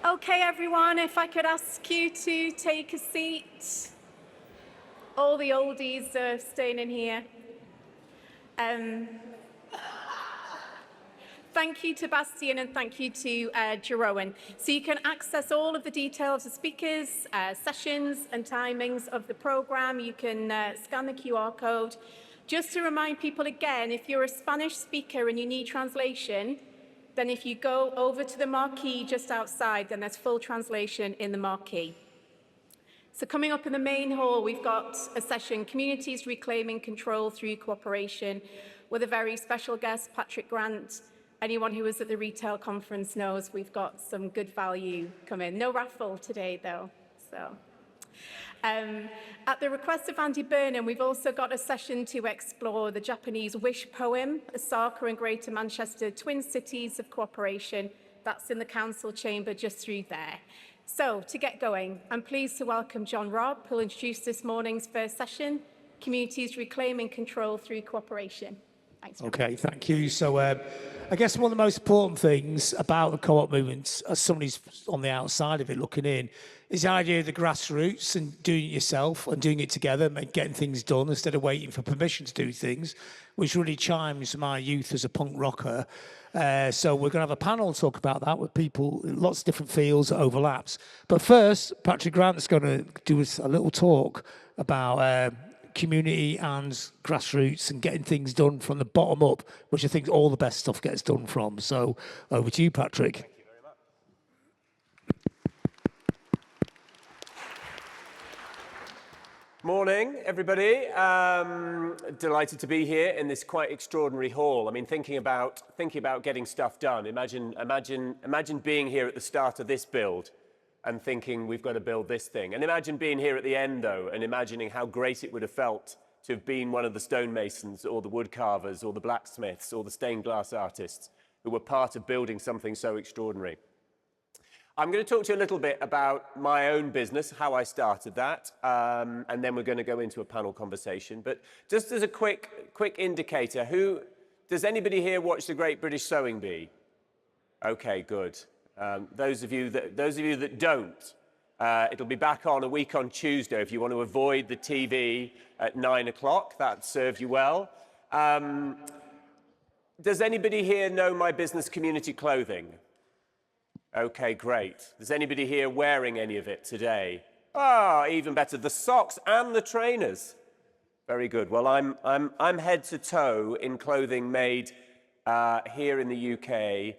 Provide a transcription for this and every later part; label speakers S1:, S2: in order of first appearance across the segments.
S1: Okay, everyone, if I could ask you to take a seat. All the oldies are staying in here. Thank you to Bastian and thank you to Jeroen. So you can access all of the details of speakers, sessions and timings of the program. You can scan the QR code. Just to remind people again, if you're a Spanish speaker and you need translation, then if you go over to the marquee just outside, then there's full translation in the marquee. So coming up in the main hall, we've got a session, Communities Reclaiming Control Through Cooperation, with a very special guest, Patrick Grant. Anyone who was at the retail conference knows we've got some good value coming. No raffle today, though. So, at the request of Andy Burnham, we've also got a session to explore the Japanese wish poem, Osaka and Greater Manchester, twin cities of cooperation. That's in the council chamber just through there. So, to get going, I'm pleased to welcome John Robb, who'll introduce this morning's first session, Communities Reclaiming Control Through Cooperation. Thanks.
S2: Okay, thank you. So I guess one of the most important things about the co-op movement, as somebody on the outside of it looking in, is the idea of the grassroots and doing it yourself and doing it together and getting things done instead of waiting for permission to do things, which really chimes my youth as a punk rocker. So we're going to have a panel talk about that with people, lots of different fields, overlaps. But first, Patrick Grant's going to do us a little talk about community and grassroots and getting things done from the bottom up, which I think all the best stuff gets done from. So over to you, Patrick.
S3: Thank you very much. Morning, everybody. Delighted to be here in this quite extraordinary hall. I mean, thinking about getting stuff done. Imagine being here at the start of this build and thinking we've got to build this thing. And imagine being here at the end, though, and imagining how great it would have felt to have been one of the stonemasons or the wood carvers or the blacksmiths or the stained glass artists who were part of building something so extraordinary. I'm going to talk to you a little bit about my own business, how I started that, and then we're going to go into a panel conversation. But just as a quick indicator, does anybody here watch The Great British Sewing Bee? Okay, good. Those of you that don't, it'll be back on a week on Tuesday if you want to avoid the TV at 9 o'clock. That serves you well. Does anybody here know my business, Community Clothing? Okay, great. Does anybody here wearing any of it today? Ah, even better. The socks and the trainers. Very good. Well, I'm head to toe in clothing made here in the UK.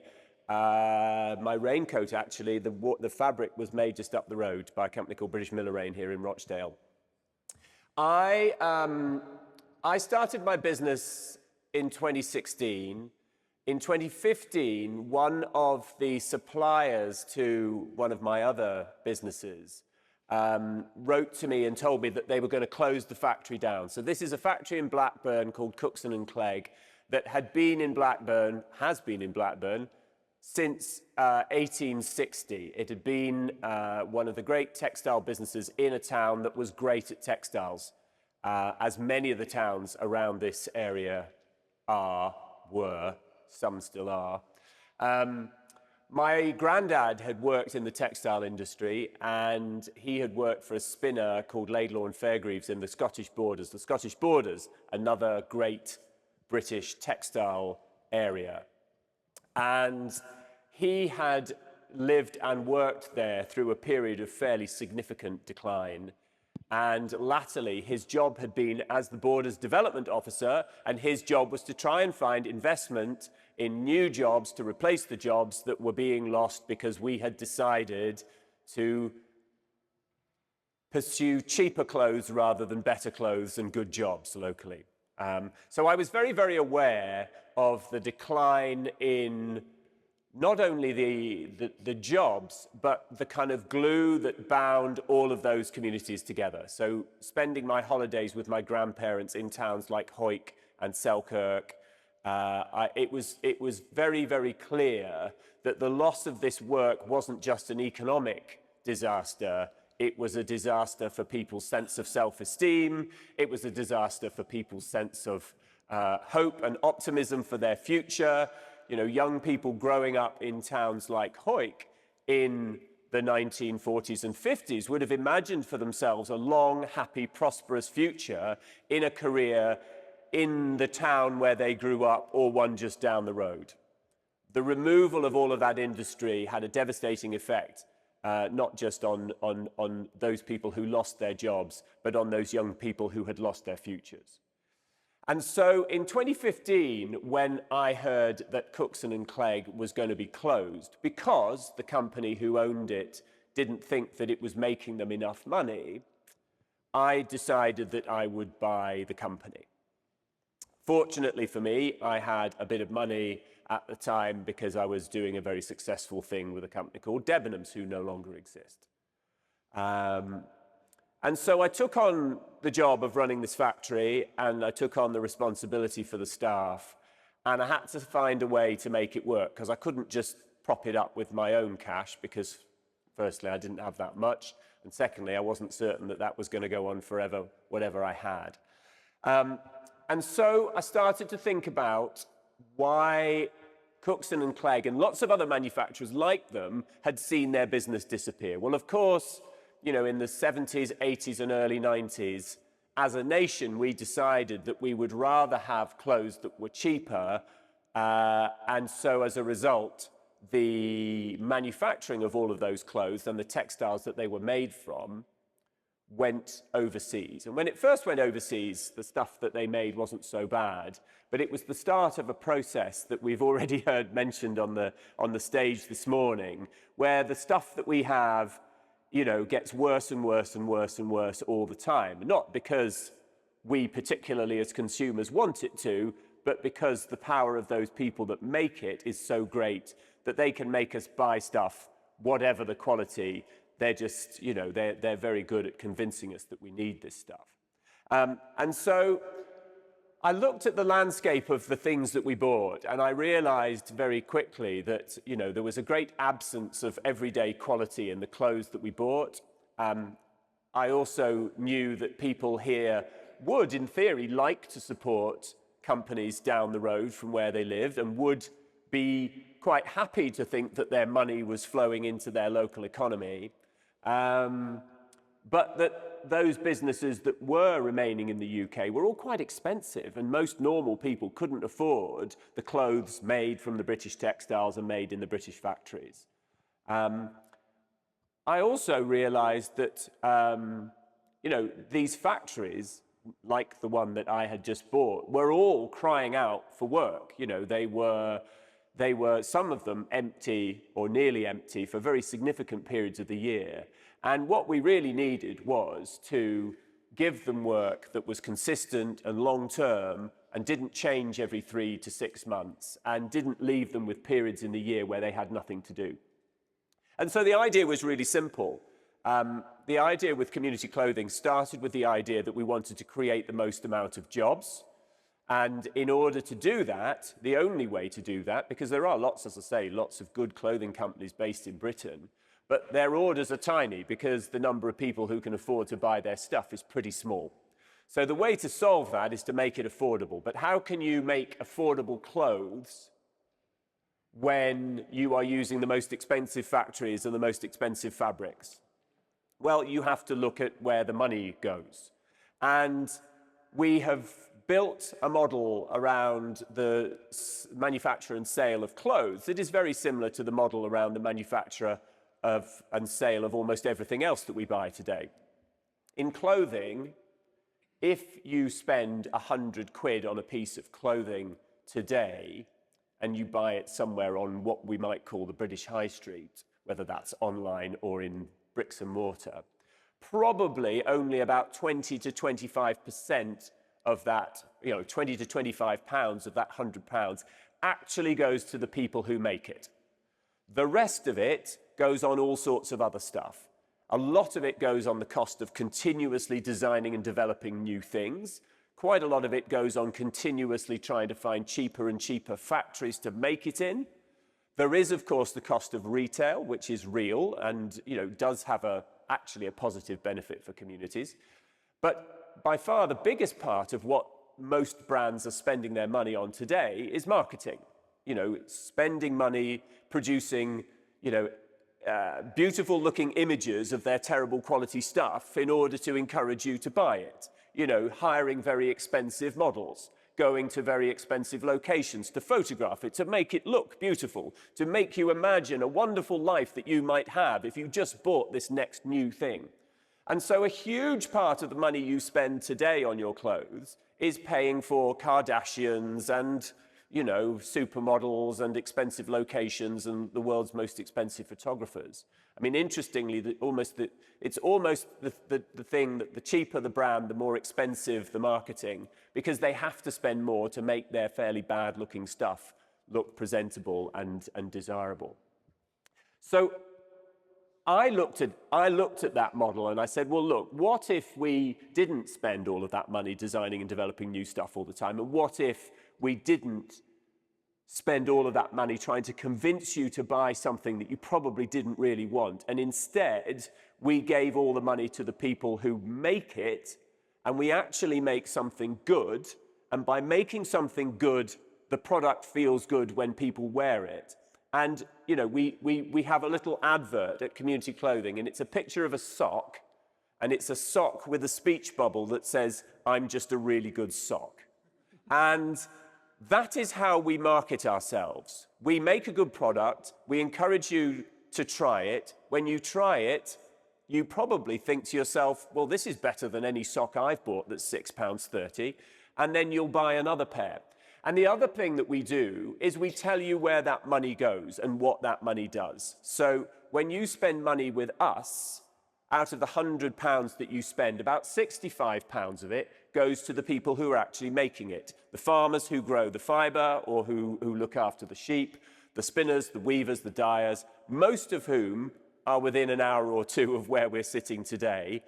S3: My raincoat, actually, the fabric was made just up the road by a company called British Miller Rain here in Rochdale. I started my business in 2016. In 2015, one of the suppliers to one of my other businesses wrote to me and told me that they were going to close the factory down. So this is a factory in Blackburn called Cookson and Clegg that has been in Blackburn since 1860. It had been one of the great textile businesses in a town that was great at textiles, as many of the towns around this area were, some still are. My granddad had worked in the textile industry, and he had worked for a spinner called Laidlaw and Fairgreaves in the Scottish Borders. The Scottish Borders, another great British textile area. And he had lived and worked there through a period of fairly significant decline. And latterly, his job had been as the Borders Development Officer, and his job was to try and find investment in new jobs to replace the jobs that were being lost because we had decided to pursue cheaper clothes rather than better clothes and good jobs locally. So I was very, very aware of the decline in not only the jobs, but the kind of glue that bound all of those communities together. So spending my holidays with my grandparents in towns like Hawick and Selkirk, it was very, very clear that the loss of this work wasn't just an economic disaster. It was a disaster for people's sense of self-esteem. It was a disaster for people's sense of hope and optimism for their future. You know, young people growing up in towns like Hawick in the 1940s and 50s would have imagined for themselves a long, happy, prosperous future in a career in the town where they grew up or one just down the road. The removal of all of that industry had a devastating effect, not just on those people who lost their jobs, but on those young people who had lost their futures. And so in 2015, when I heard that Cookson and Clegg was going to be closed because the company who owned it didn't think that it was making them enough money, I decided that I would buy the company. Fortunately for me, I had a bit of money at the time because I was doing a very successful thing with a company called Debenhams, who no longer exist. And so I took on the job of running this factory, and I took on the responsibility for the staff, and I had to find a way to make it work because I couldn't just prop it up with my own cash because, firstly, I didn't have that much, and secondly, I wasn't certain that that was going to go on forever, whatever I had. And so I started to think about why Cookson and Clegg and lots of other manufacturers like them had seen their business disappear. Well, of course, you know, in the 70s, 80s, and early 90s, as a nation, we decided that we would rather have clothes that were cheaper. And so as a result, the manufacturing of all of those clothes and the textiles that they were made from went overseas. And when it first went overseas, the stuff that they made wasn't so bad, but it was the start of a process that we've already heard mentioned on the stage this morning, where the stuff that we have, you know, gets worse and worse and worse and worse all the time. Not because we particularly as consumers want it to, but because the power of those people that make it is so great that they can make us buy stuff, whatever the quality. They're just, you know, they're very good at convincing us that we need this stuff. And so I looked at the landscape of the things that we bought, and I realized very quickly that, you know, there was a great absence of everyday quality in the clothes that we bought. I also knew that people here would, in theory, like to support companies down the road from where they lived and would be quite happy to think that their money was flowing into their local economy. But that those businesses that were remaining in the UK were all quite expensive, and most normal people couldn't afford the clothes made from the British textiles and made in the British factories. I also realized that, you know, these factories, like the one that I had just bought, were all crying out for work. You know, they were, some of them empty or nearly empty for very significant periods of the year. And what we really needed was to give them work that was consistent and long-term and didn't change every 3 to 6 months and didn't leave them with periods in the year where they had nothing to do. And so the idea was really simple. The idea with community clothing started with the idea that we wanted to create the most amount of jobs. And in order to do that, the only way to do that, because there are lots, as I say, lots of good clothing companies based in Britain, but their orders are tiny because the number of people who can afford to buy their stuff is pretty small. So the way to solve that is to make it affordable. But how can you make affordable clothes when you are using the most expensive factories and the most expensive fabrics? Well, you have to look at where the money goes. And we have built a model around the manufacture and sale of clothes that is very similar to the model around the manufacture of and sale of almost everything else that we buy today. In clothing, if you spend 100 quid on a piece of clothing today and you buy it somewhere on what we might call the British High Street, whether that's online or in bricks and mortar, probably only about 20 to 25% of that, 20 to 25 pounds of that £100 actually goes to the people who make it. The rest of it goes on all sorts of other stuff. A lot of it goes on the cost of continuously designing and developing new things. Quite a lot of it goes on continuously trying to find cheaper and cheaper factories to make it in. There is, of course, the cost of retail, which is real and does have actually a positive benefit for communities. But by far the biggest part of what most brands are spending their money on today is marketing. Spending money producing, beautiful looking images of their terrible quality stuff in order to encourage you to buy it. You know, hiring very expensive models, going to very expensive locations to photograph it, to make it look beautiful, to make you imagine a wonderful life that you might have if you just bought this next new thing. And so a huge part of the money you spend today on your clothes is paying for Kardashians and, you know, supermodels and expensive locations and the world's most expensive photographers. I mean, interestingly, it's almost the thing that the cheaper the brand, the more expensive the marketing, because they have to spend more to make their fairly bad looking stuff look presentable and desirable. So I looked at that model and I said, well, look, what if we didn't spend all of that money designing and developing new stuff all the time? And what if we didn't spend all of that money trying to convince you to buy something that you probably didn't really want? And instead, we gave all the money to the people who make it, and we actually make something good. And by making something good, the product feels good when people wear it. And, you know, we have a little advert at Community Clothing, and it's a picture of a sock, and it's a sock with a speech bubble that says, "I'm just a really good sock." And that is how we market ourselves. We make a good product, we encourage you to try it. When you try it, you probably think to yourself, well, this is better than any sock I've bought that's £6.30, and then you'll buy another pair. And the other thing that we do is we tell you where that money goes and what that money does. So when you spend money with us, out of the £100 that you spend, about £65 of it goes to the people who are actually making it. The farmers who grow the fibre or who look after the sheep, the spinners, the weavers, the dyers, most of whom are within an hour or two of where we're sitting today.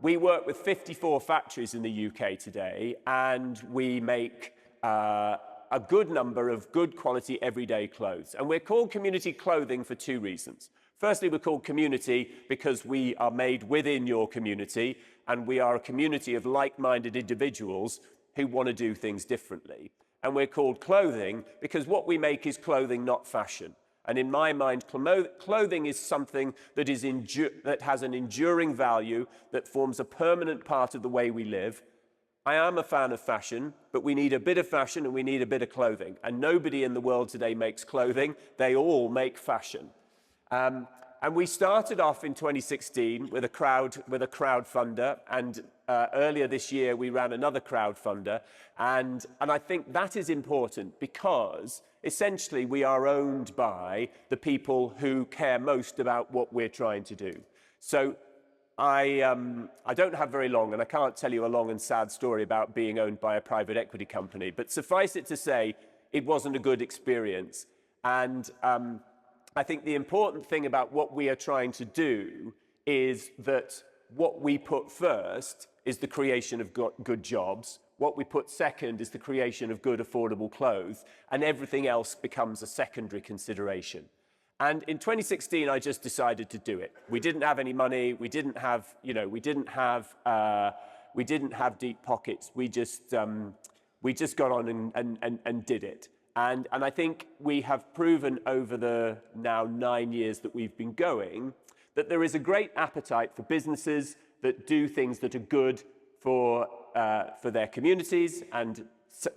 S3: We work with 54 factories in the UK today, and we make a good number of good quality everyday clothes. And we're called Community Clothing for two reasons. Firstly, we're called Community because we are made within your community, and we are a community of like-minded individuals who want to do things differently. And we're called Clothing because what we make is clothing, not fashion. And in my mind, clothing is something that has an enduring value, that forms a permanent part of the way we live. I am a fan of fashion, but we need a bit of fashion and we need a bit of clothing. And nobody in the world today makes clothing. They all make fashion. And we started off in 2016 with a crowdfunder, and earlier this year we ran another crowdfunder, and I think that is important because essentially we are owned by the people who care most about what we're trying to do. So I don't have very long, and I can't tell you a long and sad story about being owned by a private equity company, but suffice it to say, it wasn't a good experience. And I think the important thing about what we are trying to do is that what we put first is the creation of good jobs. What we put second is the creation of good, affordable clothes, and everything else becomes a secondary consideration. And in 2016, I just decided to do it. We didn't have any money. We didn't have, we didn't have deep pockets. We just got on and did it. And I think we have proven over the now 9 years that we've been going that there is a great appetite for businesses that do things that are good for their communities and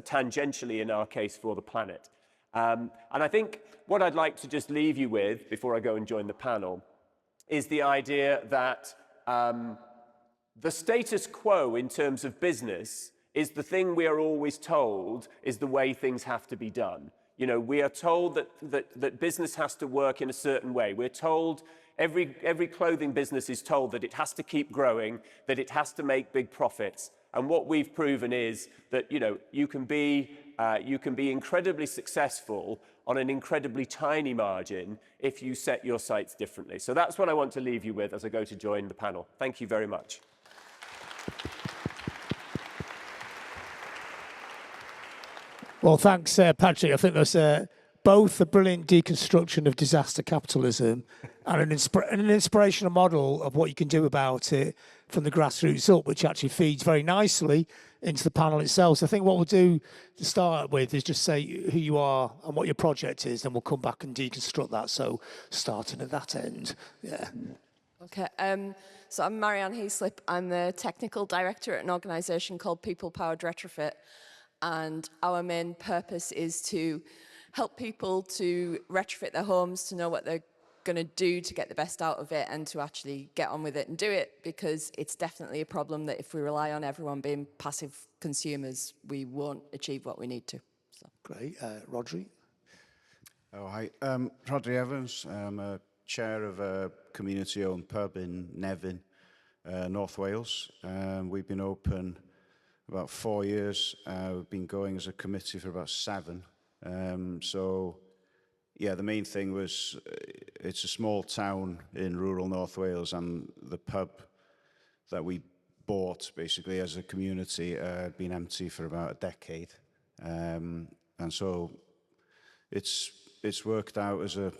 S3: tangentially, in our case, for the planet. And I think what I'd like to just leave you with before I go and join the panel is the idea that the status quo in terms of business is the thing we are always told is the way things have to be done. You know, we are told that business has to work in a certain way. We're told, every clothing business is told that it has to keep growing, that it has to make big profits. And what we've proven is that, you can be incredibly successful on an incredibly tiny margin if you set your sights differently. So that's what I want to leave you with as I go to join the panel. Thank you very much.
S2: Well, thanks, Patrick. I think that's both a brilliant deconstruction of disaster capitalism and an inspirational model of what you can do about it from the grassroots up, which actually feeds very nicely into the panel itself. So I think what we'll do to start with is just say who you are and what your project is, then we'll come back and deconstruct that. So starting at that end, yeah.
S4: Okay, so I'm Marianne Heaslip. I'm the technical director at an organisation called People Powered Retrofit, and our main purpose is to help people to retrofit their homes, to know what they're going to do to get the best out of it and to actually get on with it and do it, because it's definitely a problem that if we rely on everyone being passive consumers, we won't achieve what we need to. So.
S2: Great. Rodri?
S5: Oh, hi. Rodri Evans. I'm a chair of a community-owned pub in Nevin, North Wales. We've been open about 4 years. We've been going as a committee for about 7. So, yeah, the main thing was it's a small town in rural North Wales, and the pub that we bought basically as a community had been empty for about a decade. And so it's worked out as a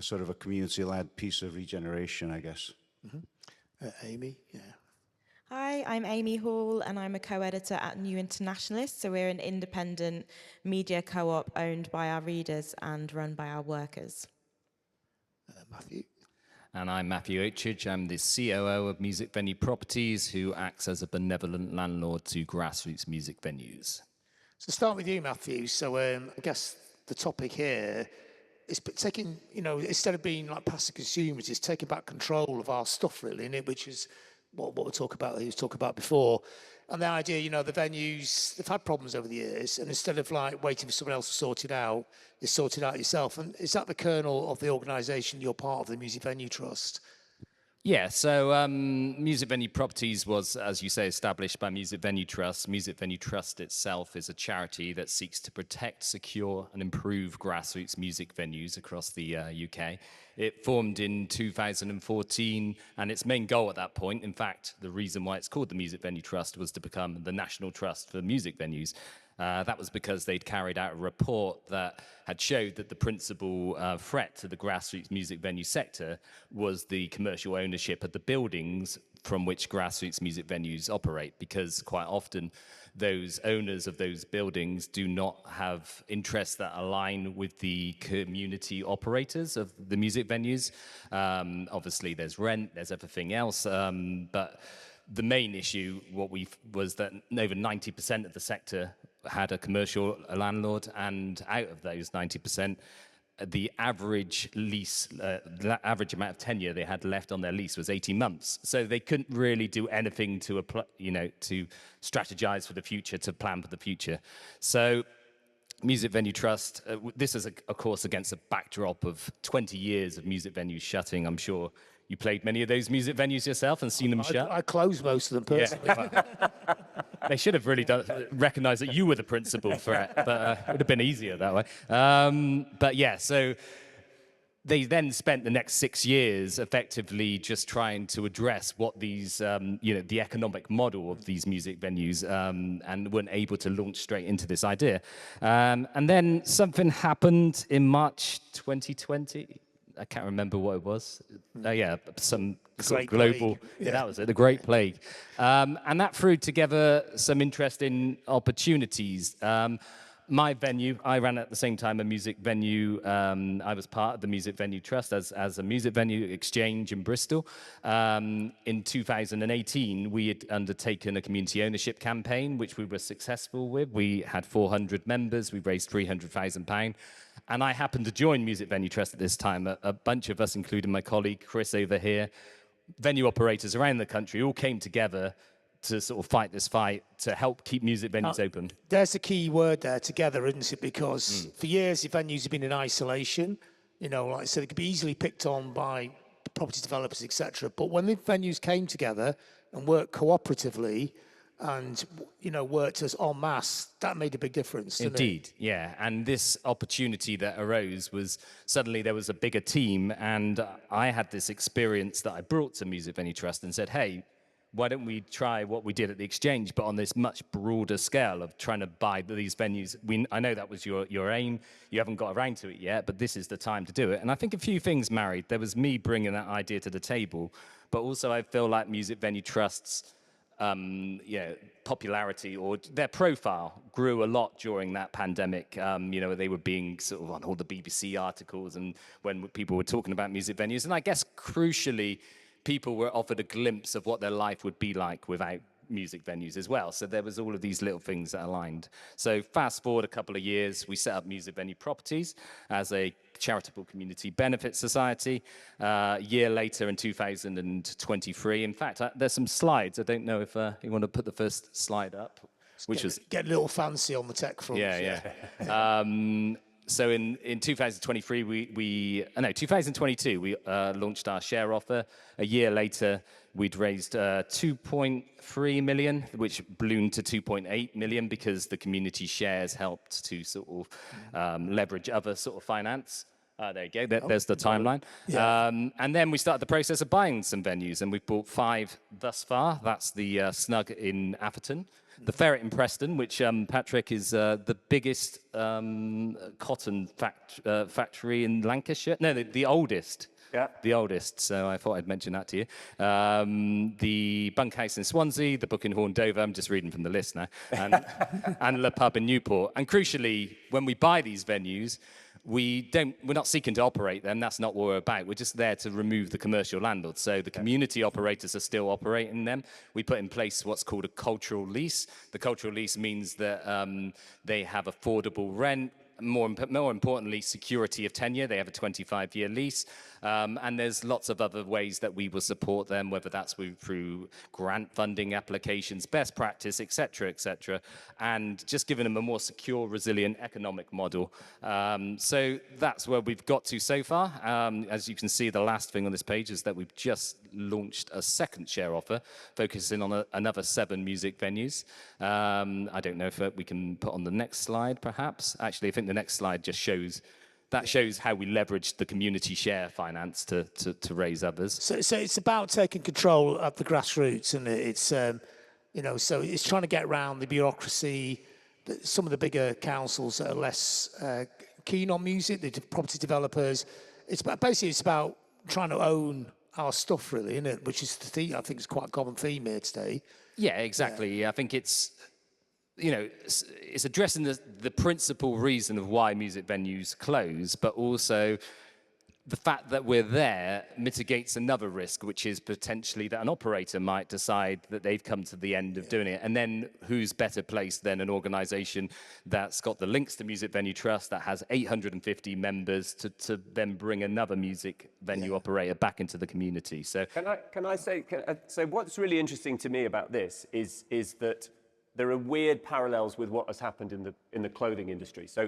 S5: sort of a community-led piece of regeneration, I guess.
S2: Mm-hmm. Amy, yeah.
S6: Hi, I'm Amy Hall, and I'm a co-editor at New Internationalist. So we're an independent media co-op owned by our readers and run by our workers.
S2: Matthew.
S7: And I'm Matthew Oatridge. I'm the COO of Music Venue Properties, who acts as a benevolent landlord to grassroots music venues.
S2: So start with you, Matthew. So I guess the topic here is taking, instead of being like passive consumers, it's taking back control of our stuff, really, innit? Which is what we talked about before. And the idea, the venues, they've had problems over the years, and instead of like waiting for someone else to sort it out, you sort it out yourself. And is that the kernel of the organisation you're part of, the Music Venue Trust?
S7: Yeah, so Music Venue Properties was, as you say, established by Music Venue Trust. Music Venue Trust itself is a charity that seeks to protect, secure, and improve grassroots music venues across the UK. It formed in 2014, and its main goal at that point, in fact, the reason why it's called the Music Venue Trust, was to become the national trust for music venues. That was because they'd carried out a report that had showed that the principal threat to the grassroots music venue sector was the commercial ownership of the buildings from which grassroots music venues operate, because quite often those owners of those buildings do not have interests that align with the community operators of the music venues. Obviously, there's rent, there's everything else, but the main issue was that over 90% of the sector had a commercial landlord, and out of those 90%, the average lease, the average amount of tenure they had left on their lease was 18 months. So they couldn't really do anything to strategize for the future, to plan for the future. So Music Venue Trust, this is, of course, against a backdrop of 20 years of music venues shutting. I'm sure you played many of those music venues yourself and seen them shut.
S2: I closed most of them personally.
S7: Yeah. They should have really recognized that you were the principal threat, but it would have been easier that way. But yeah, so they then spent the next 6 years effectively just trying to address what these, the economic model of these music venues, and weren't able to launch straight into this idea. And then something happened in March 2020. I can't remember what it was. Some sort of global. Yeah, that was it, the Great Plague. And that threw together some interesting opportunities. My venue, I ran at the same time a music venue. I was part of the Music Venue Trust as a music venue exchange in Bristol. In 2018, we had undertaken a community ownership campaign, which we were successful with. We had 400 members. We raised £300,000. And I happened to join Music Venue Trust at this time. A bunch of us, including my colleague Chris over here, venue operators around the country, all came together to sort of fight this fight to help keep music venues open.
S2: There's a key word there, together, isn't it? Because for years, the venues have been in isolation. Like I said, it could be easily picked on by property developers, etc. But when the venues came together and worked cooperatively and, worked as en masse, that made a big difference, didn't it?
S7: Indeed, yeah. And this opportunity that arose was suddenly there was a bigger team, and I had this experience that I brought to Music Venue Trust and said, hey, why don't we try what we did at the Exchange, but on this much broader scale of trying to buy these venues? I know that was your aim. You haven't got around to it yet, but this is the time to do it. And I think a few things married. There was me bringing that idea to the table, but also I feel like Music Venue Trusts, popularity or their profile grew a lot during that pandemic. They were being sort of on all the BBC articles and when people were talking about music venues. And I guess crucially, people were offered a glimpse of what their life would be like without music venues as well. So there was all of these little things that aligned. So fast forward a couple of years, we set up Music Venue Properties as a charitable community benefit society. A year later in 2023, in fact, there's some slides. I don't know if you want to put the first slide up, which was...
S2: Get a little fancy on the tech front.
S7: Yeah. So in 2023, 2022, we launched our share offer. A year later, we'd raised 2.3 million, which ballooned to 2.8 million because the community shares helped to sort of leverage other sort of finance. There you go. There's the timeline. Yeah. And then we started the process of buying some venues, and we've bought 5 thus far. That's the Snug in Atherton, the Ferret in Preston, which Patrick is the biggest cotton factory in Lancashire. No, the oldest. Yeah. The oldest, so I thought I'd mention that to you. The Bunkhouse in Swansea, the Buckenhorn Dover, I'm just reading from the list now, and Le Pub in Newport. And crucially, when we buy these venues, we're not seeking to operate them. That's not what we're about. We're just there to remove the commercial landlords. So the community operators are still operating them. We put in place what's called a cultural lease. The cultural lease means that they have affordable rent. More importantly, security of tenure. They have a 25-year lease. And there's lots of other ways that we will support them, whether that's through grant funding applications, best practice, et cetera, and just giving them a more secure, resilient economic model. So that's where we've got to so far. As you can see, the last thing on this page is that we've just launched a second share offer, focusing on another 7 music venues. I don't know if we can put on the next slide, perhaps. Actually, I think the next slide just shows how we leveraged the community share finance to raise others.
S2: So it's about taking control of the grassroots, and it's so it's trying to get around the bureaucracy. Some of the bigger councils that are less keen on music, the property developers. It's about trying to own our stuff, really, isn't it? Which is the theme. I think it's quite a common theme here today.
S7: Yeah, exactly. Yeah. I think it's addressing the principal reason of why music venues close, but also the fact that we're there mitigates another risk, which is potentially that an operator might decide that they've come to the end of doing it. And then who's better placed than an organization that's got the links to Music Venue Trust, that has 850 members to then bring another music venue operator back into the community. So
S3: can I say what's really interesting to me about this is that there are weird parallels with what has happened in the clothing industry. So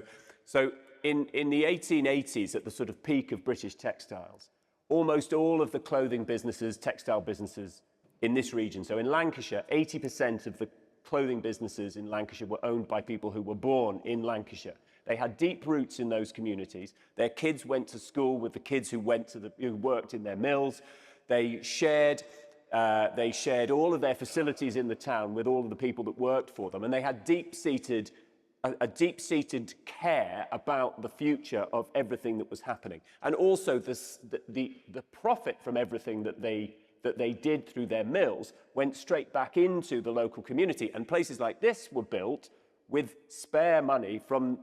S3: in the 1880s, at the sort of peak of British textiles, almost all of the clothing businesses, textile businesses in this region, so in Lancashire, 80% of the clothing businesses in Lancashire were owned by people who were born in Lancashire. They had deep roots in those communities. Their kids went to school with the kids who worked in their mills. They shared all of their facilities in the town with all of the people that worked for them, and they had a deep-seated care about the future of everything that was happening, and also the profit from everything that they did through their mills went straight back into the local community. And places like this were built with spare money from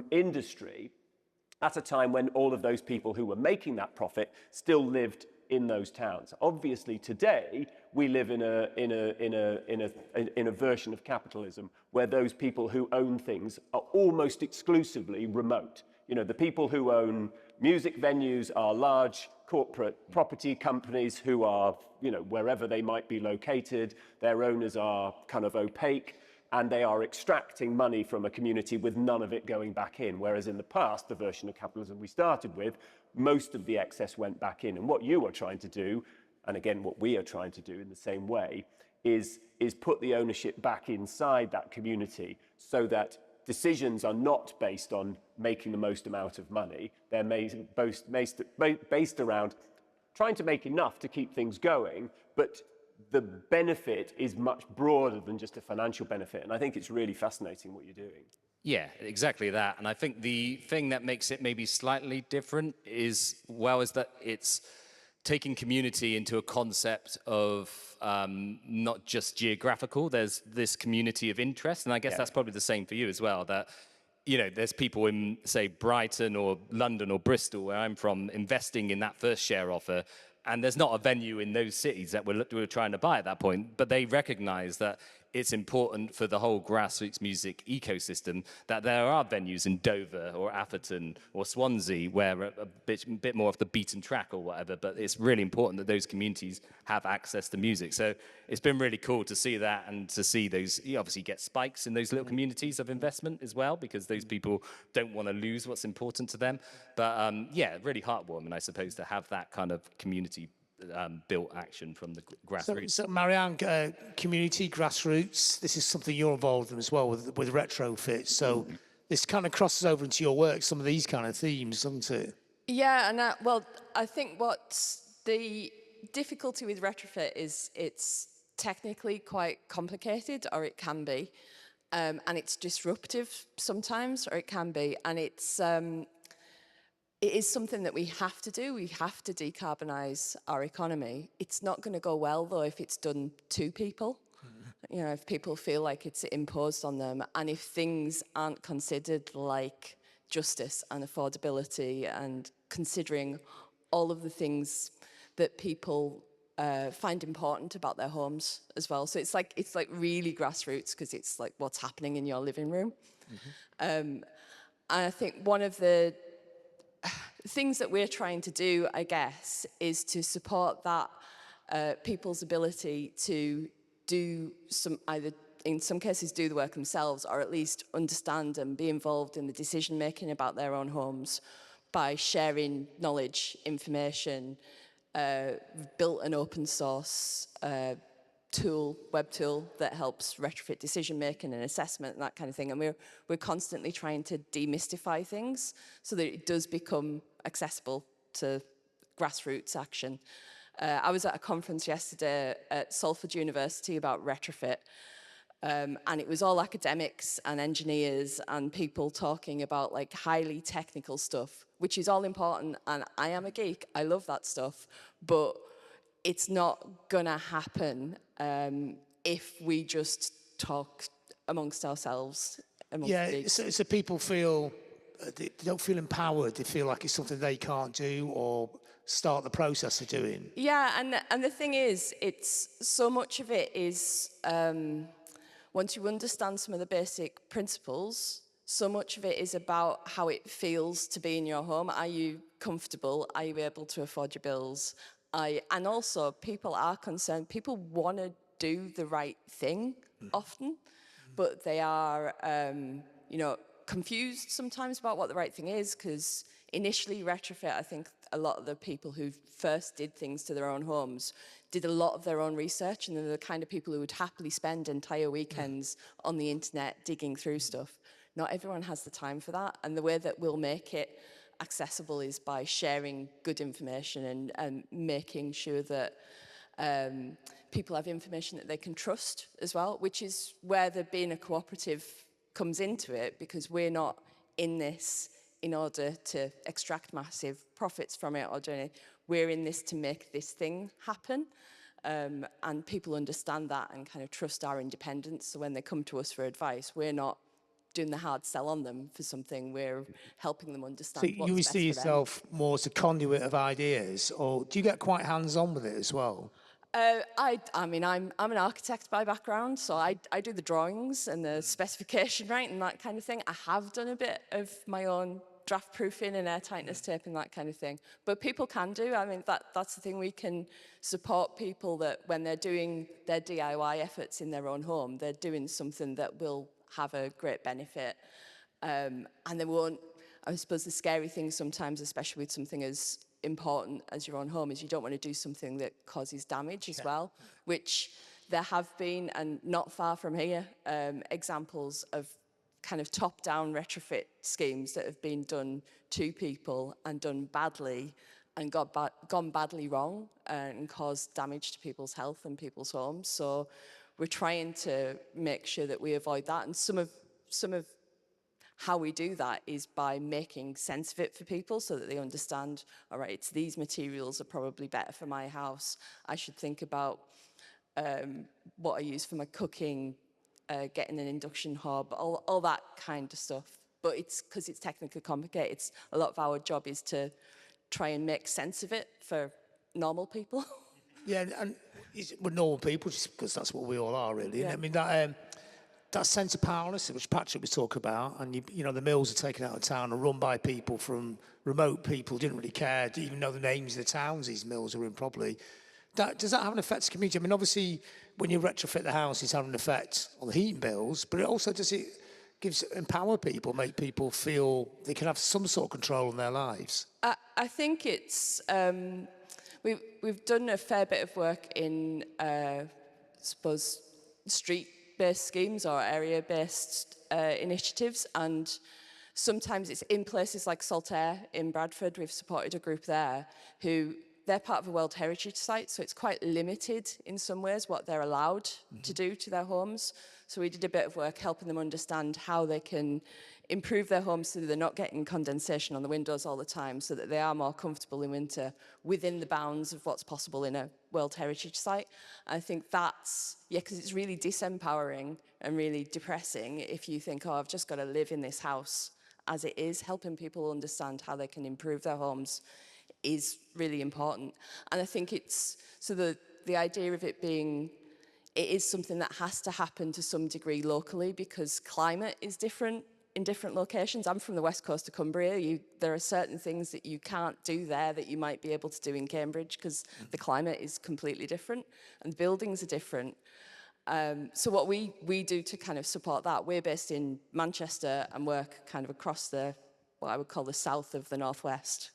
S3: industry at a time when all of those people who were making that profit still lived in those towns. Obviously, today we live in a version of capitalism where those people who own things are almost exclusively remote. The people who own music venues are large corporate property companies who are, wherever they might be located. Their owners are kind of opaque, and they are extracting money from a community with none of it going back in. Whereas in the past, the version of capitalism we started with, most of the excess went back in. And what you are trying to do, and again, what we are trying to do in the same way, is put the ownership back inside that community so that decisions are not based on making the most amount of money. They're based around trying to make enough to keep things going, but the benefit is much broader than just a financial benefit. And I think it's really fascinating what you're doing.
S7: Yeah, exactly that. And I think the thing that makes it maybe slightly different is that it's taking community into a concept of not just geographical. There's this community of interest. And I guess that's probably the same for you as well, that, you know, there's people in, say, Brighton or London or Bristol, where I'm from, investing in that first share offer. And there's not a venue in those cities that we're trying to buy at that point, but they recognize that it's important for the whole grassroots music ecosystem that there are venues in Dover or Atherton or Swansea where a bit more off the beaten track or whatever, but it's really important that those communities have access to music. So it's been really cool to see that, and to see those, you obviously get spikes in those little communities of investment as well, because those people don't want to lose what's important to them. But yeah, really heartwarming, I suppose, to have that kind of community built action from the grassroots.
S2: So Marianne, community, grassroots, this is something you're involved in as well with retrofits. So this kind of crosses over into your work, some of these kind of themes, doesn't it?
S4: Yeah, and I think what's the difficulty with retrofit is it's technically quite complicated, or it can be, and it's disruptive sometimes, or it can be, and it is something that we have to do. We have to decarbonise our economy. It's not going to go well, though, if it's done to people. You know, if people feel like it's imposed on them, and if things aren't considered like justice and affordability, and considering all of the things that people find important about their homes as well. So it's like really grassroots, because it's like what's happening in your living room. And I think one of the things that we're trying to do, I guess, is to support that people's ability to do either in some cases do the work themselves, or at least understand and be involved in the decision making about their own homes by sharing knowledge, information. We've built an open source web tool that helps retrofit decision making and assessment and that kind of thing. And we're constantly trying to demystify things so that it does become accessible to grassroots action. I was at a conference yesterday at Salford University about retrofit, and it was all academics and engineers and people talking about like highly technical stuff, which is all important, and I am a geek, I love that stuff, but it's not gonna happen if we just talk amongst ourselves.
S2: So people feel, they don't feel empowered, they feel like it's something they can't do or start the process of doing.
S4: Yeah, and the thing is, it's so much of it is, once you understand some of the basic principles, so much of it is about how it feels to be in your home. Are you comfortable? Are you able to afford your bills? And also, people are concerned. People want to do the right thing often, but they are, confused sometimes about what the right thing is, because initially retrofit, I think a lot of the people who first did things to their own homes did a lot of their own research, and they're the kind of people who would happily spend entire weekends on the internet digging through stuff. Not everyone has the time for that, and the way that we'll make it accessible is by sharing good information and making sure that people have information that they can trust as well, which is where the being a cooperative comes into it, because we're not in this in order to extract massive profits from it or do anything. We're in this to make this thing happen. And people understand that and kind of trust our independence. So when they come to us for advice, we're not doing the hard sell on them for something. We're helping them understand what's
S2: you
S4: best
S2: see
S4: for them.
S2: yourself more as a conduit of ideas, or do you get quite hands-on with it as well?
S4: I mean, I'm an architect by background, so I do the drawings and the specification, right, and that kind of thing. I have done a bit of my own draft proofing and airtightness tape and that kind of thing. But people can do. I mean, that's the thing. We can support people that when they're doing their DIY efforts in their own home, they're doing something that will have a great benefit. And they won't, I suppose the scary thing sometimes, especially with something as important as your own home, is you don't want to do something that causes damage as well, which there have been, and not far from here, examples of kind of top-down retrofit schemes that have been done to people and done badly, and gone badly wrong and caused damage to people's health and people's homes. So we're trying to make sure that we avoid that. And some of how we do that is by making sense of it for people so that they understand, all right, it's these materials are probably better for my house. I should think about what I use for my cooking, getting an induction hob, all that kind of stuff. But it's because it's technically complicated. A lot of our job is to try and make sense of it for normal people.
S2: Yeah, and we're normal people, just because that's what we all are, really.
S4: Yeah.
S2: And I mean, that sense of powerlessness, which Patrick was talking about, and you know, the mills are taken out of town and run by people from remote people, didn't really care, didn't even know the names of the towns these mills are in probably. Does that have an effect on the community? I mean, obviously, when you retrofit the house, it's having an effect on the heating bills, but it also empower people, make people feel they can have some sort of control in their lives?
S4: I think it's we've done a fair bit of work in suppose street-based schemes or area-based initiatives, and sometimes it's in places like Saltaire in Bradford. We've supported a group there who they're part of a World Heritage Site, so it's quite limited in some ways what they're allowed to do to their homes. So we did a bit of work helping them understand how they can improve their homes so that they're not getting condensation on the windows all the time, so that they are more comfortable in winter within the bounds of what's possible in a World Heritage Site. I think that's, because it's really disempowering and really depressing if you think, oh, I've just got to live in this house as it is. Helping people understand how they can improve their homes is really important. And I think it's, so the idea of it being, it is something that has to happen to some degree locally because climate is different in different locations. I'm from the west coast of Cumbria. There are certain things that you can't do there that you might be able to do in Cambridge because the climate is completely different and the buildings are different. So what we do to kind of support that, we're based in Manchester and work kind of across what I would call the south of the northwest.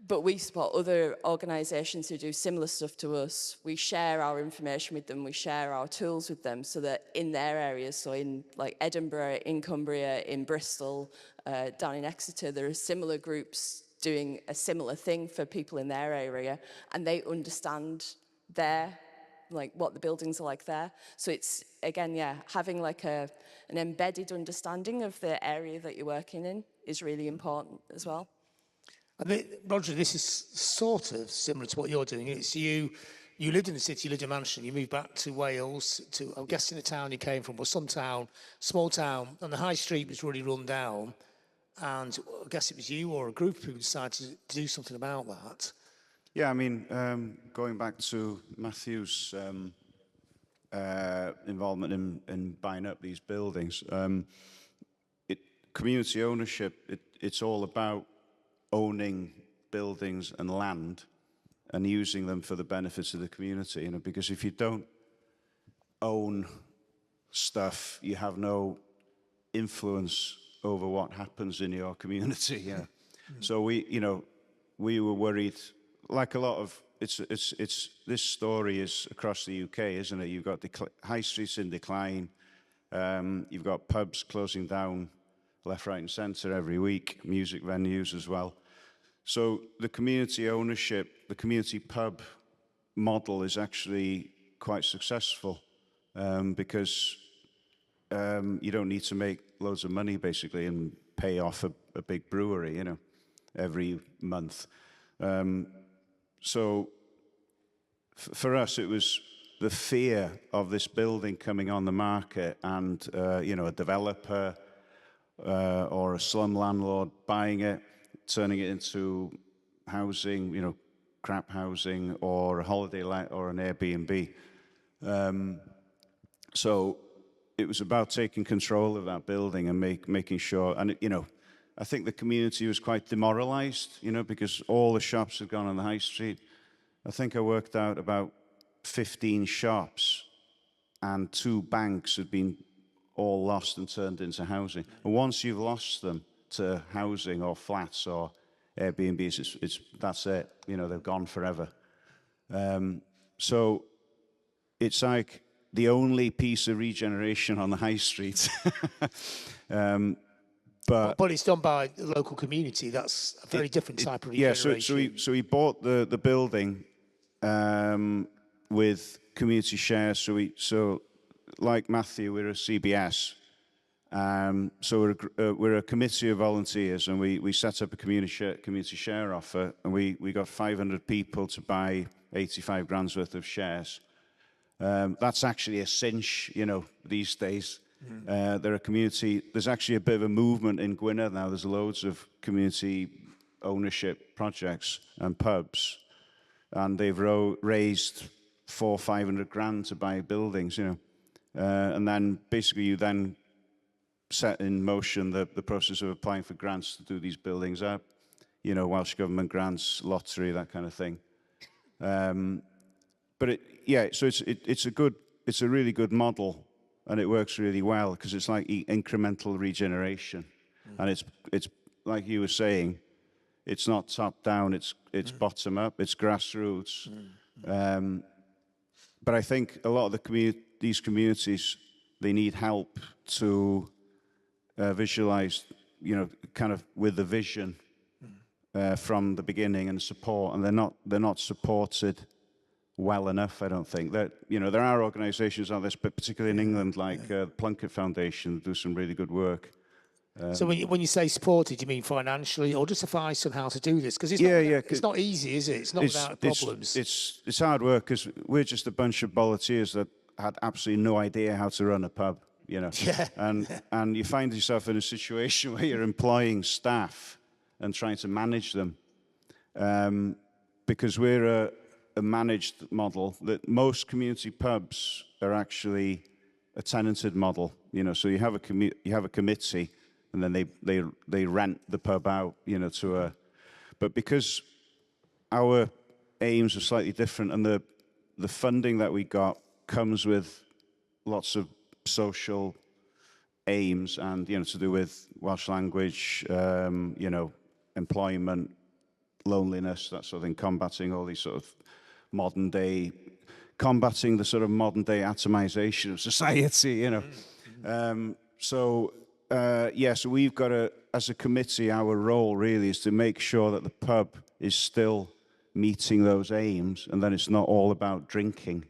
S4: But we support other organisations who do similar stuff to us. We share our information with them, we share our tools with them so that in their areas, so in like Edinburgh, in Cumbria, in Bristol, down in Exeter, there are similar groups doing a similar thing for people in their area, and they understand what the buildings are like there. So it's, again, having like an embedded understanding of the area that you're working in is really important as well.
S2: I mean, Roger, this is sort of similar to what you're doing. It's you lived in the city, you lived in Manchester, you moved back to Wales, I'm guessing the town you came from was some town, small town, and the high street was really run down. And I guess it was you or a group of people decided to do something about that.
S5: Yeah, I mean, going back to Matthew's involvement in buying up these buildings, community ownership, it's all about owning buildings and land and using them for the benefits of the community, because if you don't own stuff, you have no influence over what happens in your community. Yeah. So we were worried, like a lot of, this story is across the UK, isn't it? You've got high streets in decline, you've got pubs closing down left, right and centre every week, music venues as well. So the community ownership, the community pub model is actually quite successful because you don't need to make loads of money basically and pay off a big brewery, every month. So for us, it was the fear of this building coming on the market and, a developer or a slum landlord buying it, turning it into housing, crap housing or a holiday or an Airbnb. So it was about taking control of that building and making sure, and I think the community was quite demoralized, because all the shops had gone on the high street. I think I worked out about 15 shops and 2 banks had been all lost and turned into housing. And once you've lost them to housing or flats or Airbnbs, that's it. They're gone forever. So it's like the only piece of regeneration on the high street
S2: But it's done by the local community. That's a very different type of regeneration.
S5: Yeah, so we bought the building with community shares. So like Matthew, we're a CBS. So we're a committee of volunteers, and we set up a community share offer, and we got 500 people to buy 85 grand's worth of shares. That's actually a cinch, these days. They're a community. There's actually a bit of a movement in Gwynedd now. There's loads of community ownership projects and pubs, and they've raised 400-500 grand to buy buildings, and then basically you then set in motion the process of applying for grants to do these buildings up, Welsh Government grants, lottery, that kind of thing. But it's a really good model, and it works really well because it's like incremental regeneration, and it's like you were saying, it's not top down, it's bottom up, it's grassroots. But I think a lot of these communities, they need help to visualize, kind of with the vision from the beginning and support, and they're not supported well enough, I don't think. That there are organisations like this, but particularly in England, like the Plunkett Foundation, do some really good work.
S2: So when you say supported, you mean financially, or just advice on how to do this? Because it's not easy, is it? It's not without problems.
S5: It's hard work because we're just a bunch of volunteers that had absolutely no idea how to run a pub.
S2: Yeah.
S5: And you find yourself in a situation where you're employing staff and trying to manage them, because we're a managed model. That most community pubs are actually a tenanted model. So you have a committee, and then they rent the pub out, to a. But because our aims are slightly different, and the funding that we got comes with lots of social aims and to do with Welsh language, employment, loneliness, that sort of thing, combating all these sort of combating the sort of modern day atomization of society, So we've got as a committee, our role really is to make sure that the pub is still meeting those aims, and then it's not all about drinking,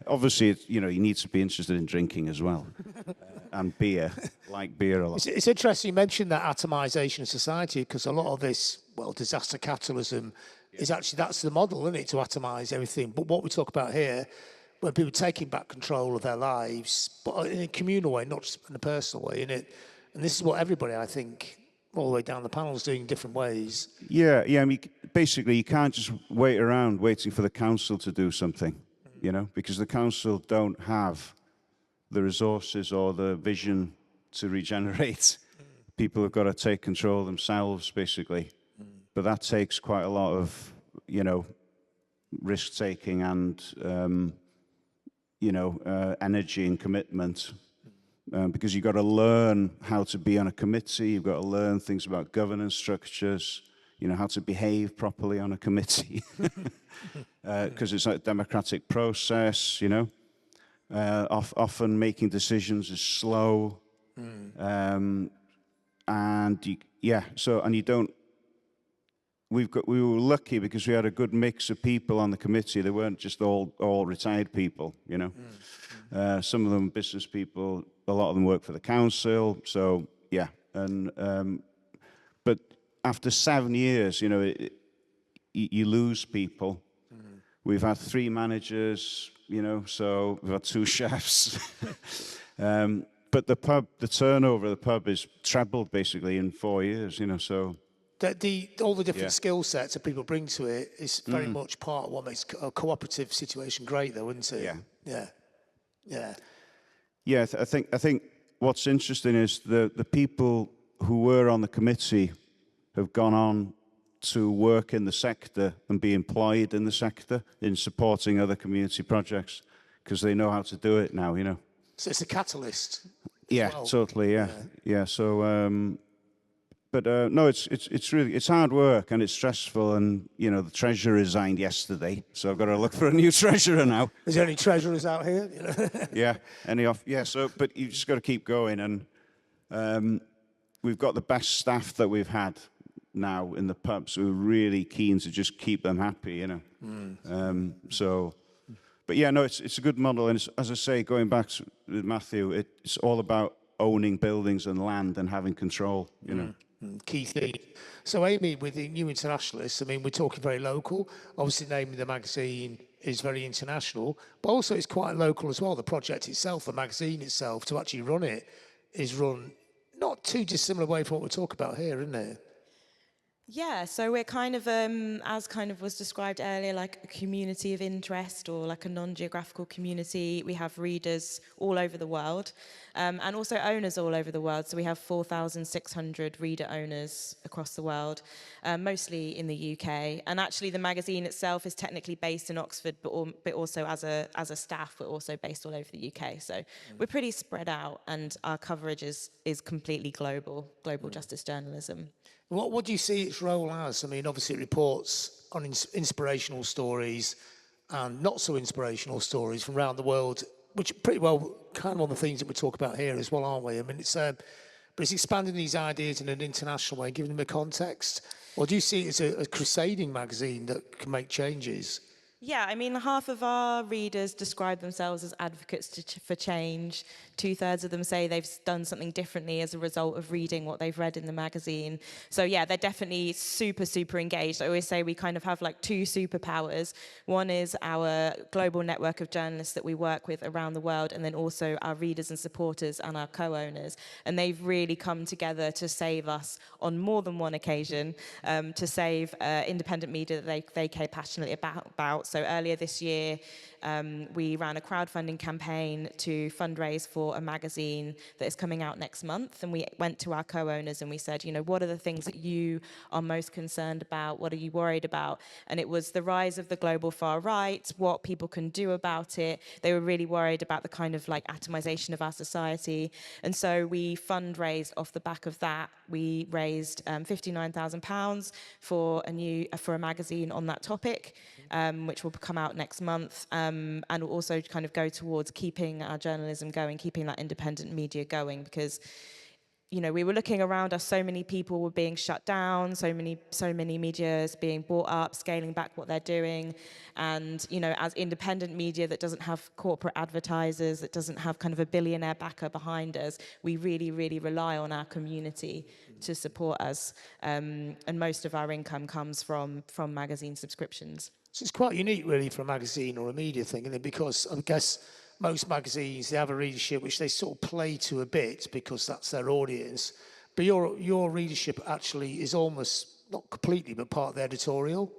S5: Obviously, you need to be interested in drinking as well, and beer, like beer a lot.
S2: It's interesting you mentioned that atomization of society, because a lot of this, disaster capitalism is actually, that's the model, isn't it, to atomize everything. But what we talk about here, when people are taking back control of their lives, but in a communal way, not just in a personal way, and this is what everybody, I think, all the way down the panel is doing in different ways.
S5: Yeah. I mean, basically, you can't just wait around waiting for the council to do something. Because the council don't have the resources or the vision to regenerate. People have got to take control themselves, basically. But that takes quite a lot of, risk-taking and, energy and commitment. Because you've got to learn how to be on a committee. You've got to learn things about governance structures, how to behave properly on a committee. Because it's like a democratic process, often making decisions is slow. We were lucky because we had a good mix of people on the committee. They weren't just all retired people, some of them business people, a lot of them work for the council. So, yeah. But after 7 years, you lose people. We've had 3 managers, so we've had 2 chefs. But the turnover of the pub is trebled basically in 4 years, so.
S2: All the different skill sets that people bring to it is very much part of what makes a cooperative situation great, though, isn't it? Yeah.
S5: Yeah, I think what's interesting is the people who were on the committee have gone on to work in the sector and be employed in the sector in supporting other community projects because they know how to do it now,
S2: So it's a catalyst.
S5: Yeah, well. Totally, yeah. So, no, it's hard work and it's stressful, and the treasurer resigned yesterday, so I've got to look for a new treasurer now.
S2: Is there any treasurers out here?
S5: Yeah, but you just got to keep going, and We've got the best staff that we've had now in the pubs. We're really keen to just keep them happy, you know. But yeah, no, it's a good model. And it's, as I say, going back to Matthew, it's all about owning buildings and land and having control, you know.
S2: Key thing. So Amy, with the New Internationalists, I mean, we're talking very local. Obviously, the name of the magazine is very international, but also it's quite local as well. The project itself, the magazine itself, to actually run it, is run not too dissimilar way from what we're talking about here, isn't it?
S6: Yeah, so we're kind of, as kind of was described earlier, like a community of interest or like a non-geographical community. We have readers all over the world and also owners all over the world. So we have 4,600 reader owners across the world, mostly in the UK. And actually the magazine itself is technically based in Oxford, but also as a staff, we're also based all over the UK. So we're pretty spread out and our coverage is completely global justice journalism.
S2: What do you see its role as? I mean, obviously it reports on inspirational stories and not so inspirational stories from around the world, which are pretty well kind of on the things that we talk about here as well, aren't we? I mean, but it's expanding these ideas in an international way, giving them a context. Or do you see it as a crusading magazine that can make changes?
S6: Yeah, I mean, half of our readers describe themselves as advocates for change. 2/3 of them say they've done something differently as a result of reading what they've read in the magazine. So yeah, they're definitely super, super engaged. I always say we kind of have like two superpowers. One is our global network of journalists that we work with around the world, and then also our readers and supporters and our co-owners. And they've really come together to save us on more than one occasion, to save independent media that they care passionately about. So earlier this year, we ran a crowdfunding campaign to fundraise for a magazine that is coming out next month. And we went to our co-owners and we said, you know, what are the things that you are most concerned about? What are you worried about? And it was the rise of the global far right, what people can do about it. They were really worried about the kind of like atomization of our society. And so we fundraised off the back of that. We raised £59,000 for a magazine on that topic, which will come out next month, and will also kind of go towards keeping our journalism going, keeping that independent media going, because you know, we were looking around us, so many people were being shut down, so many medias being bought up, scaling back what they're doing. And, you know, as independent media that doesn't have corporate advertisers, that doesn't have kind of a billionaire backer behind us, we really, really rely on our community to support us. And most of our income comes from magazine subscriptions.
S2: So it's quite unique, really, for a magazine or a media thing, isn't it? Because I guess most magazines, they have a readership which they sort of play to a bit because that's their audience. But your readership actually is almost, not completely, but part of the editorial.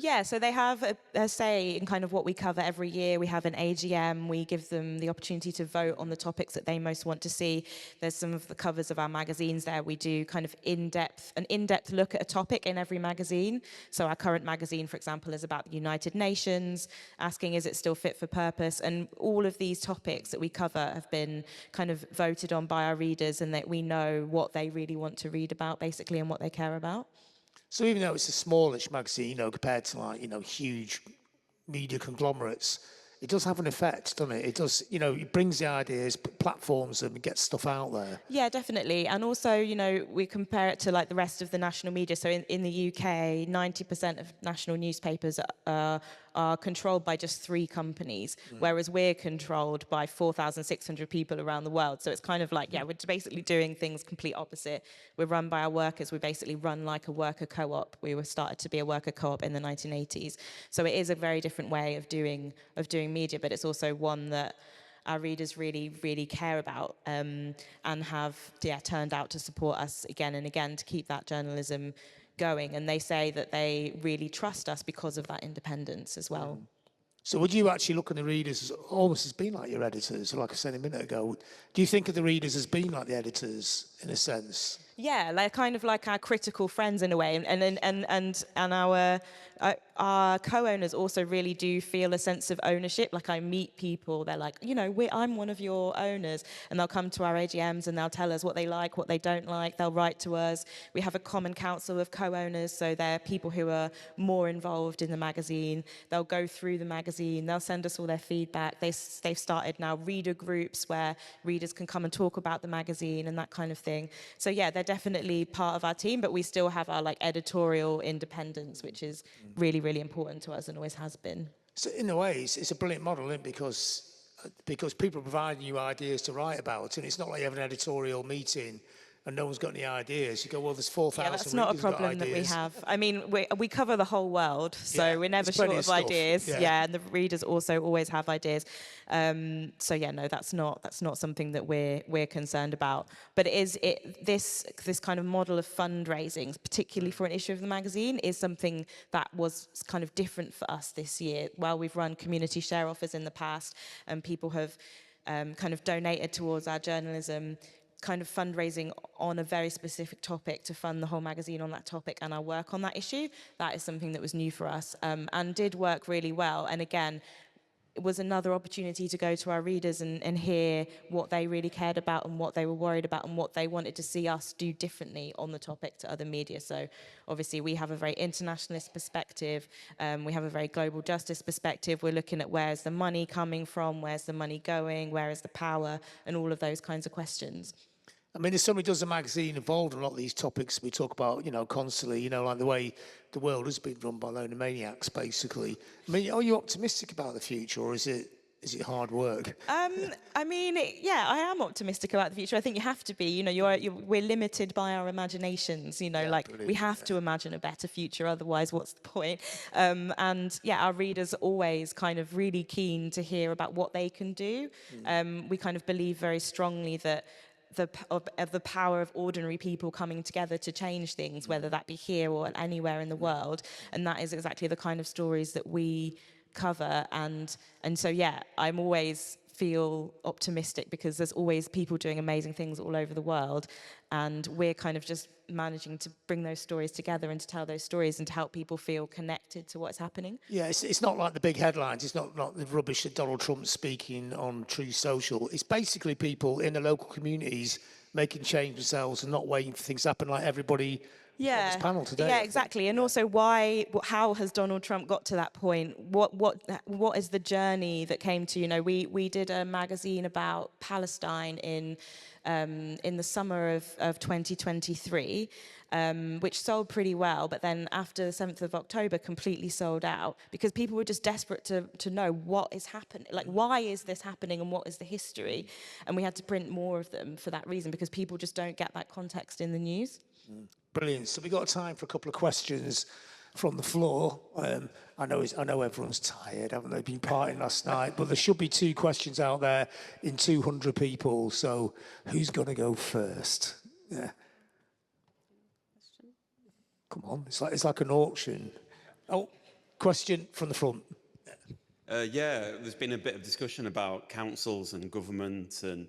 S6: Yeah, so they have a say in kind of what we cover every year. We have an AGM. We give them the opportunity to vote on the topics that they most want to see. There's some of the covers of our magazines there. We do kind of an in-depth look at a topic in every magazine. So our current magazine, for example, is about the United Nations, asking is it still fit for purpose? And all of these topics that we cover have been kind of voted on by our readers, and that we know what they really want to read about, basically, and what they care about.
S2: So even though it's a smallish magazine, you know, compared to like, you know, huge media conglomerates, it does have an effect, doesn't it? It does, you know, it brings the ideas, platforms them, and gets stuff out there.
S6: Yeah, definitely. And also, you know, we compare it to like the rest of the national media. So in the UK, 90% of national newspapers are controlled by just 3 companies, whereas we're controlled by 4,600 people around the world. So it's kind of like, yeah, we're basically doing things complete opposite. We're run by our workers. We basically run like a worker co-op. We were started to be a worker co-op in the 1980s. So it is a very different way of doing media, but it's also one that our readers really, really care about, and have turned out to support us again and again to keep that journalism going. And they say that they really trust us because of that independence as well.
S2: So would you actually look at the readers as almost as being like your editors? Like I said a minute ago, do you think of the readers as being like the editors in a sense.
S6: Yeah, they're kind of like our critical friends in a way, and our co-owners also really do feel a sense of ownership. Like I meet people, they're like, you know, I'm one of your owners, and they'll come to our AGMs and they'll tell us what they like, what they don't like. They'll write to us. We have a common council of co-owners, so they're people who are more involved in the magazine. They'll go through the magazine. They'll send us all their feedback. They've started now reader groups where readers can come and talk about the magazine and that kind of thing. So yeah, they're definitely part of our team, but we still have our like editorial independence, which is really, really important to us and always has been.
S2: So in a way, it's a brilliant model, isn't it? Because people are providing you ideas to write about, and it's not like you have an editorial meeting and no one's got any ideas. You go, well, there's 4,000
S6: Yeah, that's not a problem that we have. I mean, we cover the whole world, so we're never short of ideas. Yeah, and the readers also always have ideas. So yeah, no, that's not something that we're concerned about. But this kind of model of fundraising, particularly for an issue of the magazine, is something that was kind of different for us this year. While we've run community share offers in the past, and people have kind of donated towards our journalism, kind of fundraising on a very specific topic to fund the whole magazine on that topic and our work on that issue, that is something that was new for us and did work really well. And again, it was another opportunity to go to our readers and hear what they really cared about and what they were worried about and what they wanted to see us do differently on the topic to other media. So obviously we have a very internationalist perspective, we have a very global justice perspective. We're looking at where's the money coming from, where's the money going, where is the power, and all of those kinds of questions.
S2: I mean, as somebody does a magazine involved in a lot of these topics we talk about, you know, constantly, you know, like the way the world has been run by load of maniacs, basically. I mean, are you optimistic about the future, or is it hard work?
S6: I mean, yeah, I am optimistic about the future. I think you have to be. You know, we're limited by our imaginations. You know,
S2: Yeah,
S6: like
S2: brilliant.
S6: we have to imagine a better future. Otherwise, what's the point? And yeah, our readers are always kind of really keen to hear about what they can do. We kind of believe very strongly that the power of ordinary people coming together to change things, whether that be here or anywhere in the world, and that is exactly the kind of stories that we cover. And so yeah, I'm always feel optimistic because there's always people doing amazing things all over the world, and we're kind of just managing to bring those stories together and to tell those stories and to help people feel connected to what's happening.
S2: Yeah, it's not like the big headlines. It's not the rubbish that Donald Trump's speaking on True Social. It's basically people in the local communities making change themselves and not waiting for things to happen like everybody on this panel today.
S6: Yeah, exactly. And also how has Donald Trump got to that point? What is the journey that came to, you know, we did a magazine about Palestine in the summer of 2023, which sold pretty well, but then after the 7th of October completely sold out because people were just desperate to know what is happening, like why is this happening and what is the history? And we had to print more of them for that reason because people just don't get that context in the news.
S2: Brilliant. So we've got time for a couple of questions from the floor. I know everyone's tired, haven't they? Been partying last night, but there should be 2 questions out there in 200 people. So who's going to go first? Yeah. Come on, it's like an auction. Oh, question from the front.
S8: Yeah, there's been a bit of discussion about councils and government, and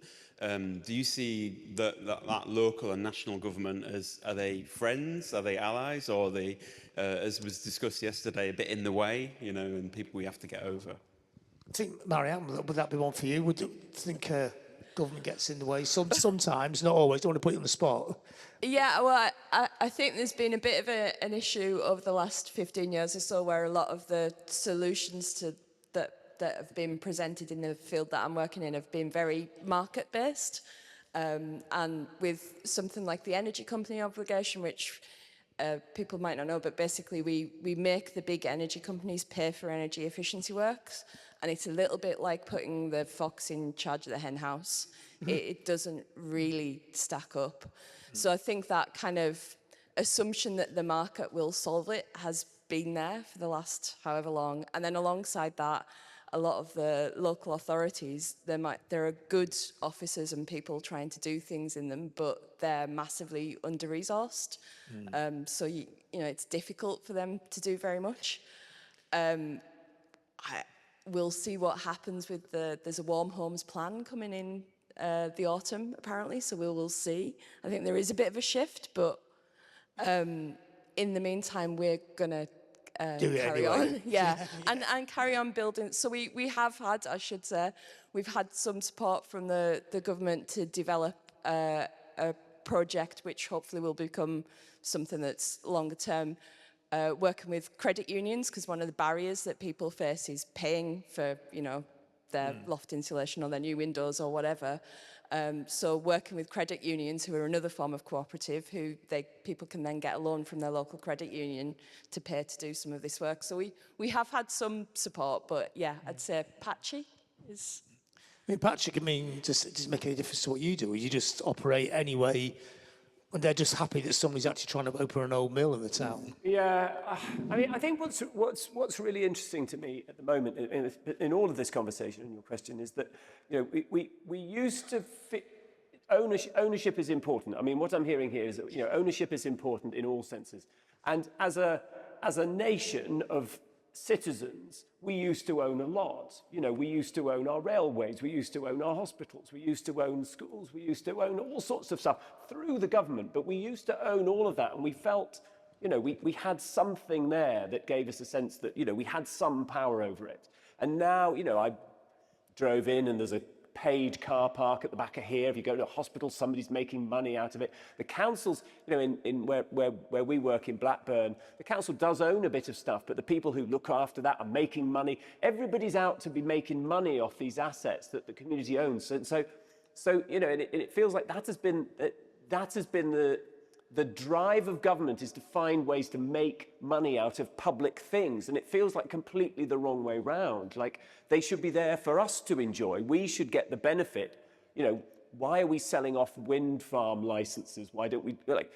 S8: do you see that local and national government are they friends, are they allies, or are they, as was discussed yesterday, a bit in the way, you know, and people we have to get over?
S2: I think, Marianne, would that be one for you? Would you think government gets in the way? Sometimes, not always. Don't want to put you on the spot.
S4: Yeah, well, I think there's been a bit of an issue over the last 15 years or so where a lot of the solutions that have been presented in the field that I'm working in have been very market-based. And with something like the energy company obligation, which people might not know, but basically we make the big energy companies pay for energy efficiency works. And it's a little bit like putting the fox in charge of the hen house. It doesn't really stack up. So I think that kind of assumption that the market will solve it has been there for the last however long. And then alongside that, a lot of the local authorities, there are good officers and people trying to do things in them, but they're massively under-resourced. So you know it's difficult for them to do very much. We'll see what happens with there's a warm homes plan coming in the autumn, apparently, so we will see. I think there is a bit of a shift, but in the meantime, we're going to carry on. Yeah, and carry on building. So we have had, I should say, we've had some support from the government to develop a project which hopefully will become something that's longer term, working with credit unions, because one of the barriers that people face is paying for, you know, their loft insulation or their new windows or whatever. So working with credit unions, who are another form of cooperative, who people can then get a loan from their local credit union to pay to do some of this work. So we have had some support, but yeah, I'd say patchy is...
S2: I mean, Patrick, I mean, does it make any difference to what you do? Or you just operate anyway, and they're just happy that somebody's actually trying to open an old mill in the town?
S3: Yeah, I mean, I think what's really interesting to me at the moment in all of this conversation and your question is that, you know, we used to fit, ownership is important. I mean, what I'm hearing here is that, you know, ownership is important in all senses, and as a nation of citizens, we used to own a lot. You know, we used to own our railways, we used to own our hospitals, we used to own schools, we used to own all sorts of stuff through the government, but we used to own all of that, and we felt, you know, we had something there that gave us a sense that, you know, we had some power over it. And now, you know, I drove in and there's a paid car park at the back of here. If you go to a hospital, somebody's making money out of it. The councils, you know, in where we work in Blackburn, the council does own a bit of stuff, but the people who look after that are making money. Everybody's out to be making money off these assets that the community owns. So you know, and it feels like that has been the drive of government, is to find ways to make money out of public things. And it feels like completely the wrong way round. Like, they should be there for us to enjoy. We should get the benefit. You know, why are we selling off wind farm licenses? Why don't we, like,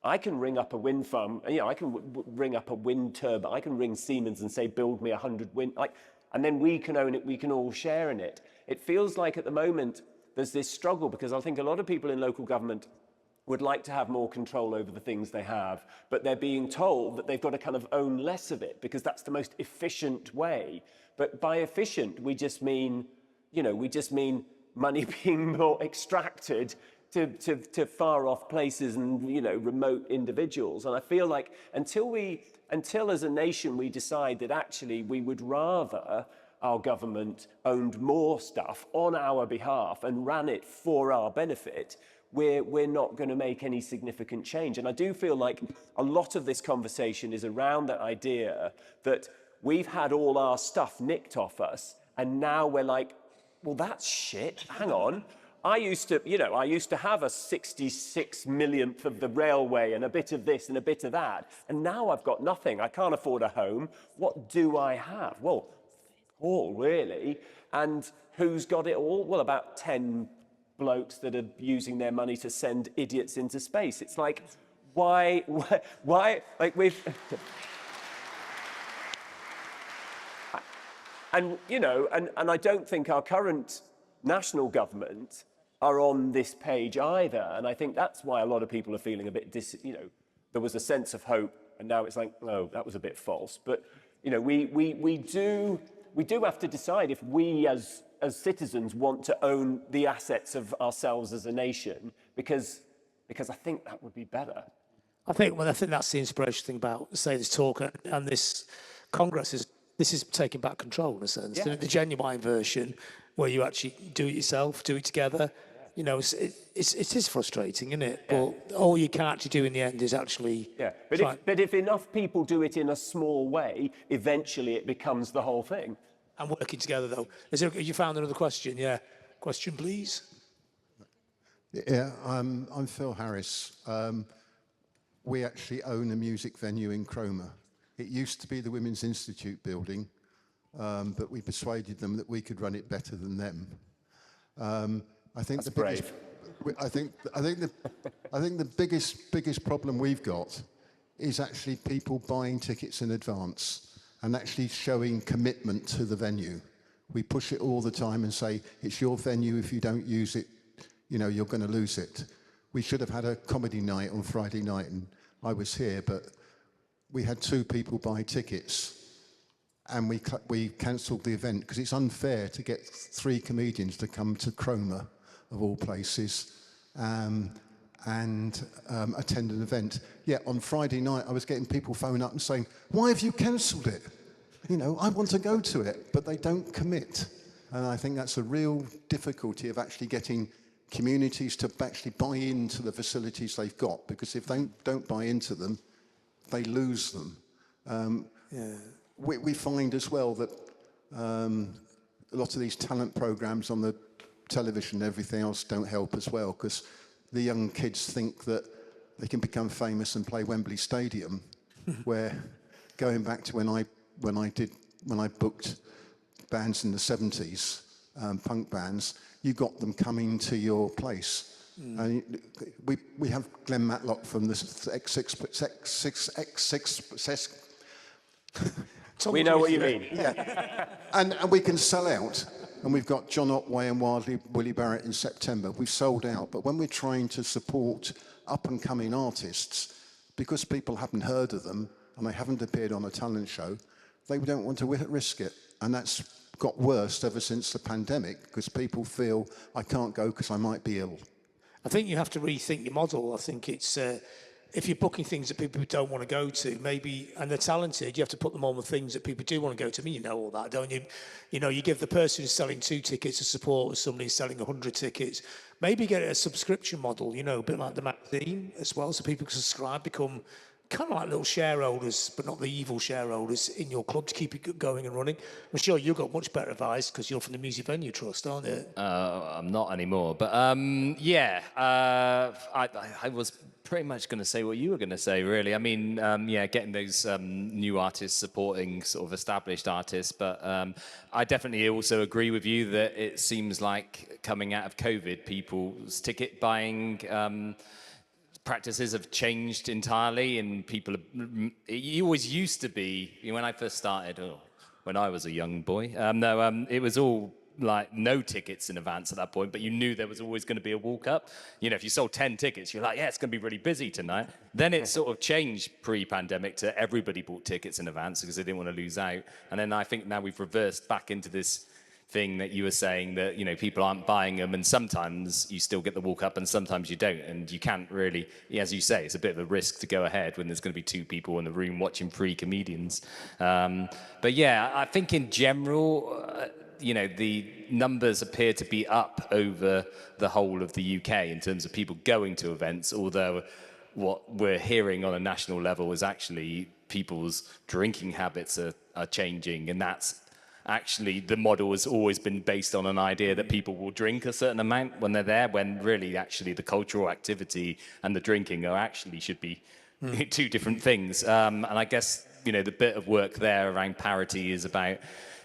S3: I can ring up a wind farm, you know, I can ring up a wind turbine. I can ring Siemens and say, build me 100 wind, like, and then we can own it, we can all share in it. It feels like at the moment there's this struggle, because I think a lot of people in local government would like to have more control over the things they have, but they're being told that they've got to kind of own less of it because that's the most efficient way. But by efficient, we just mean, you know, we just mean money being more extracted to far off places and, you know, remote individuals. And I feel like until as a nation we decide that actually we would rather our government owned more stuff on our behalf and ran it for our benefit, we're not going to make any significant change. And I do feel like a lot of this conversation is around that idea that we've had all our stuff nicked off us, and now we're like, well, that's shit. Hang on. I used to have a 66 millionth of the railway and a bit of this and a bit of that, and now I've got nothing. I can't afford a home. What do I have? Well, all really. And who's got it all? Well, about 10 blokes that are using their money to send idiots into space. It's like, why, like we've... And, you know, and I don't think our current national government are on this page either. And I think that's why a lot of people are feeling a bit, you know, there was a sense of hope, and now it's like, oh, that was a bit false. But, you know, we do have to decide if we as citizens want to own the assets of ourselves as a nation, because I think that would be better.
S2: I think that's the inspirational thing about, say, this talk and this Congress is this is taking back control in a sense. Yeah. The genuine version where you actually do it yourself, do it together. You know, it is frustrating, isn't it? Yeah. But all you can actually do in the end is actually... Yeah,
S3: but if enough people do it in a small way, eventually it becomes the whole thing.
S2: And working together, though. You found another question? Yeah. Question, please.
S9: Yeah, I'm Phil Harris. We actually own a music venue in Cromer. It used to be the Women's Institute building, but we persuaded them that we could run it better than them. I think
S3: That's brave.
S9: I think the biggest problem we've got is actually people buying tickets in advance and actually showing commitment to the venue. We push it all the time and say, it's your venue, if you don't use it, you know, you're going to lose it. We should have had a comedy night on Friday night, and I was here, but we had 2 people buy tickets, and we cancelled the event because it's unfair to get 3 comedians to come to Cromer of all places, and attend an event. Yet on Friday night, I was getting people phone up and saying, "Why have you cancelled it? You know, I want to go to it," but they don't commit. And I think that's a real difficulty of actually getting communities to actually buy into the facilities they've got, because if they don't buy into them, they lose them. We find as well that a lot of these talent programs on the television and everything else don't help as well, because the young kids think that they can become famous and play Wembley Stadium, where going back to when I booked bands in the 70s, punk bands, you got them coming to your place. We have Glenn Matlock from the
S3: We know what you mean.
S9: and we can sell out. And we've got John Otway and Willie Barrett in September. We've sold out. But when we're trying to support up-and-coming artists, because people haven't heard of them and they haven't appeared on a talent show, they don't want to risk it. And that's got worse ever since the pandemic, because people feel, I can't go because I might be ill.
S2: I think you have to rethink your model. I think it's if you're booking things that people don't want to go to, maybe, and they're talented, you have to put them on with things that people do want to go to. I mean, you know all that, don't you? You know, you give the person who's selling 2 tickets a support as somebody who's selling 100 tickets. Maybe get a subscription model, you know, a bit like the magazine as well, so people can subscribe, become kind of like little shareholders, but not the evil shareholders in your club to keep it going and running. I'm sure you've got much better advice because you're from the Music Venue Trust, aren't you?
S7: I'm not anymore, but I was pretty much going to say what you were going to say, really. I mean, getting those new artists supporting sort of established artists, but I definitely also agree with you that it seems like coming out of COVID, people's ticket buying practices have changed entirely, and people it always used to be, when I first started, when I was a young boy, it was all like no tickets in advance at that point, but you knew there was always going to be a walk up. You know, if you sold 10 tickets, you're like, yeah, it's going to be really busy tonight. Then it sort of changed pre-pandemic to everybody bought tickets in advance because they didn't want to lose out. And then I think now we've reversed back into this thing that you were saying, that, you know, people aren't buying them, and sometimes you still get the walk up and sometimes you don't, and you can't really, as you say, it's a bit of a risk to go ahead when there's going to be 2 people in the room watching 3 comedians. But yeah, I think in general, the numbers appear to be up over the whole of the UK in terms of people going to events, although what we're hearing on a national level is actually people's drinking habits are changing, and that's actually, the model has always been based on an idea that people will drink a certain amount when they're there, when really actually the cultural activity and the drinking should be 2 different things. And I guess, the bit of work there around parity is about,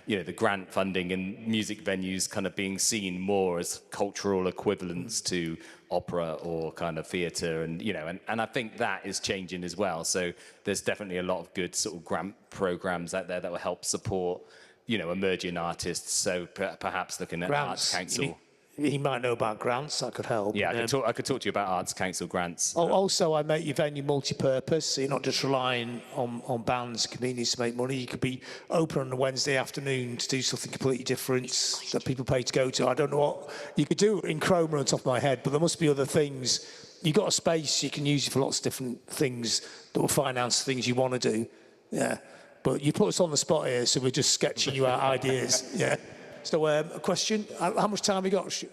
S7: the grant funding and music venues kind of being seen more as cultural equivalents to opera or kind of theatre, and I think that is changing as well. So there's definitely a lot of good sort of grant programs out there that will help support emerging artists. So perhaps looking at
S2: Grants.
S7: Arts Council.
S2: He might know about grants. That could help.
S7: Yeah, I could talk to you about Arts Council grants.
S2: Also, I make your venue multi-purpose, so you're not just relying on bands, comedians to make money. You could be open on a Wednesday afternoon to do something completely different that people pay to go to. I don't know what you could do in Chroma on top of my head, but there must be other things. You've got a space, you can use it for lots of different things that will finance things you want to do. Yeah. But you put us on the spot here, so we're just sketching you out ideas. Yeah. So, a question? How much time have we got?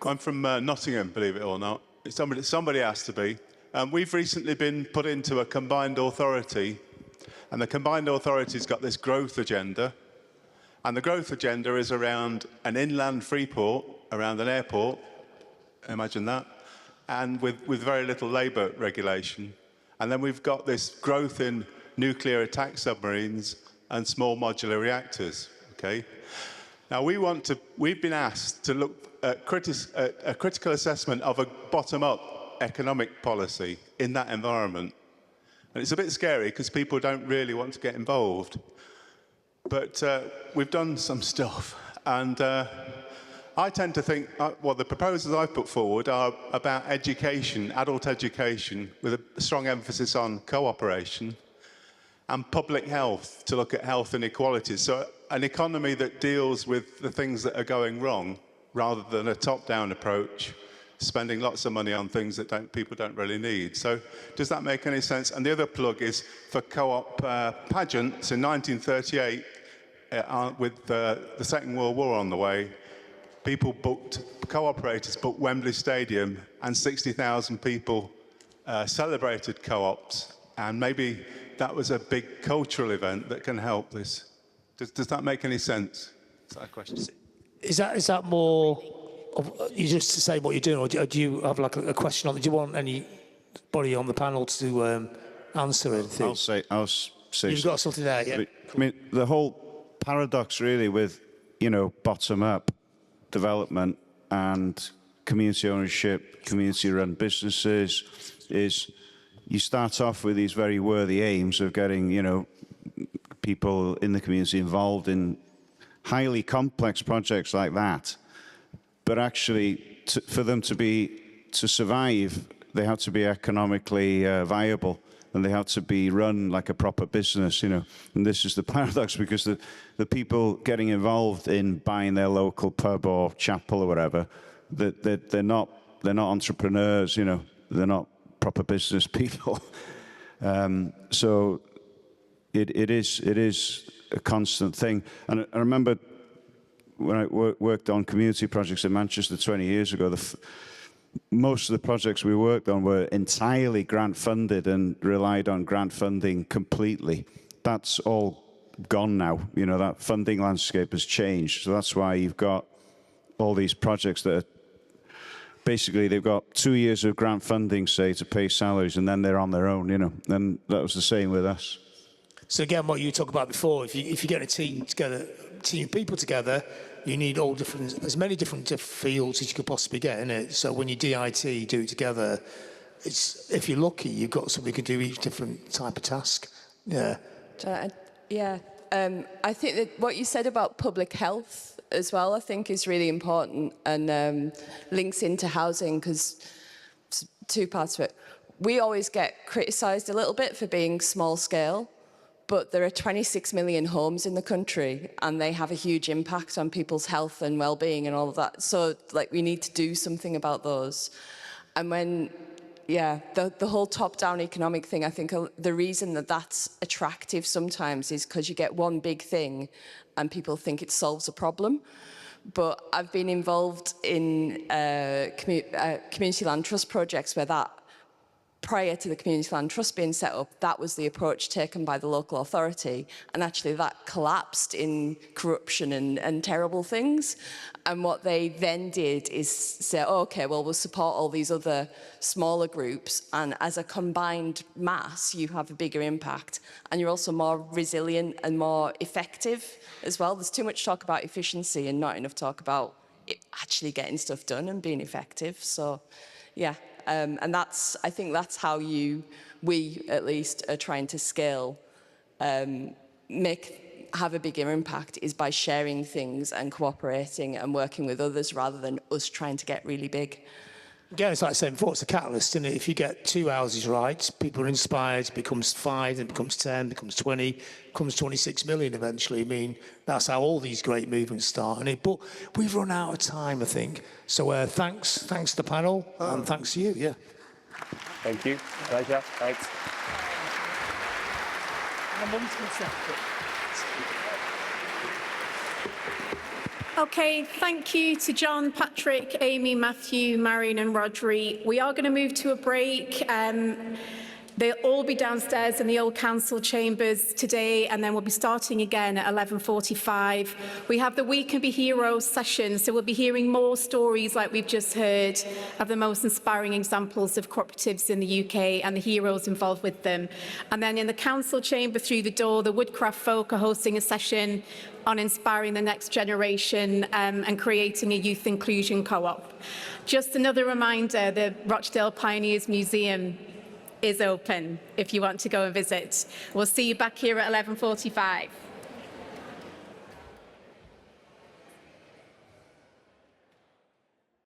S10: I'm from Nottingham, believe it or not. Somebody has to be. We've recently been put into a combined authority, and the combined authority's got this growth agenda. And the growth agenda is around an inland free port, around an airport, imagine that, and with very little labour regulation. And then we've got this growth in nuclear attack submarines and small modular reactors, okay? Now, we've been asked to look at a critical assessment of a bottom-up economic policy in that environment. And it's a bit scary because people don't really want to get involved. But we've done some stuff. And I tend to think, the proposals I've put forward are about education, adult education, with a strong emphasis on cooperation, and public health, to look at health inequalities. So an economy that deals with the things that are going wrong rather than a top-down approach, spending lots of money on things that people don't really need. So does that make any sense? And the other plug is for co-op pageants in 1938, with the Second World War on the way, co-operators booked Wembley Stadium, and 60,000 people celebrated co-ops, and maybe that was a big cultural event that can help this. Does that make any sense? Is that a question?
S2: Is that more of you just to say what you're doing, or do you have like a question on it? Do you want anybody on the panel to answer anything?
S5: I'll say.
S2: You've got something there, yeah?
S5: I mean, the whole paradox really with, bottom-up development and community ownership, community-run businesses is you start off with these very worthy aims of getting, people in the community involved in highly complex projects like that. But actually, for them to survive, they have to be economically viable, and they have to be run like a proper business, And this is the paradox, because the people getting involved in buying their local pub or chapel or whatever, they're not entrepreneurs, They're not proper business people. So it is a constant thing. And I remember when I worked on community projects in Manchester 20 years ago, most of the projects we worked on were entirely grant funded and relied on grant funding completely. That's all gone now. That funding landscape has changed. So that's why you've got all these projects that are basically, they've got 2 years of grant funding, say, to pay salaries, and then they're on their own, And that was the same with us.
S2: So again, what you talked about before, if you get a team of people together, you need as many different fields as you could possibly get in it. So when you DIT, do it together, if you're lucky, you've got somebody who can do each different type of task. Yeah.
S4: I think that what you said about public health as well, I think is really important, and links into housing, because two parts of it. We always get criticised a little bit for being small scale, but there are 26 million homes in the country, and they have a huge impact on people's health and well-being and all of that. So, we need to do something about those. And when, the whole top-down economic thing, I think the reason that that's attractive sometimes is because you get one big thing and people think it solves a problem. But I've been involved in community land trust projects where that, prior to the Community Land Trust being set up, that was the approach taken by the local authority, and actually that collapsed in corruption and terrible things. And what they then did is say, okay, well, we'll support all these other smaller groups, and as a combined mass, you have a bigger impact, and you're also more resilient and more effective as well. There's too much talk about efficiency and not enough talk about actually getting stuff done and being effective. So, yeah. And I think that's how we at least are trying to scale, have a bigger impact, is by sharing things and cooperating and working with others rather than us trying to get really big.
S2: Again, it's like saying before, it's a catalyst, isn't it? If you get 2 houses right, people are inspired, it becomes 5, then it becomes 10, becomes 20, becomes 26 million eventually. I mean, that's how all these great movements start. But we've run out of time, I think. So thanks to the panel, and thanks to you, yeah.
S3: Thank you. Pleasure. Thanks.
S1: Okay, thank you to John, Patrick, Amy, Matthew, Marion and Rodri. We are going to move to a break. They'll all be downstairs in the old council chambers today, and then we'll be starting again at 11:45. We have the We Can Be Heroes session, so we'll be hearing more stories like we've just heard of the most inspiring examples of cooperatives in the UK and the heroes involved with them. And then in the council chamber through the door, the Woodcraft folk are hosting a session on inspiring the next generation and creating a youth inclusion co-op. Just another reminder, the Rochdale Pioneers Museum is open if you want to go and visit. We'll see you back here at 11:45.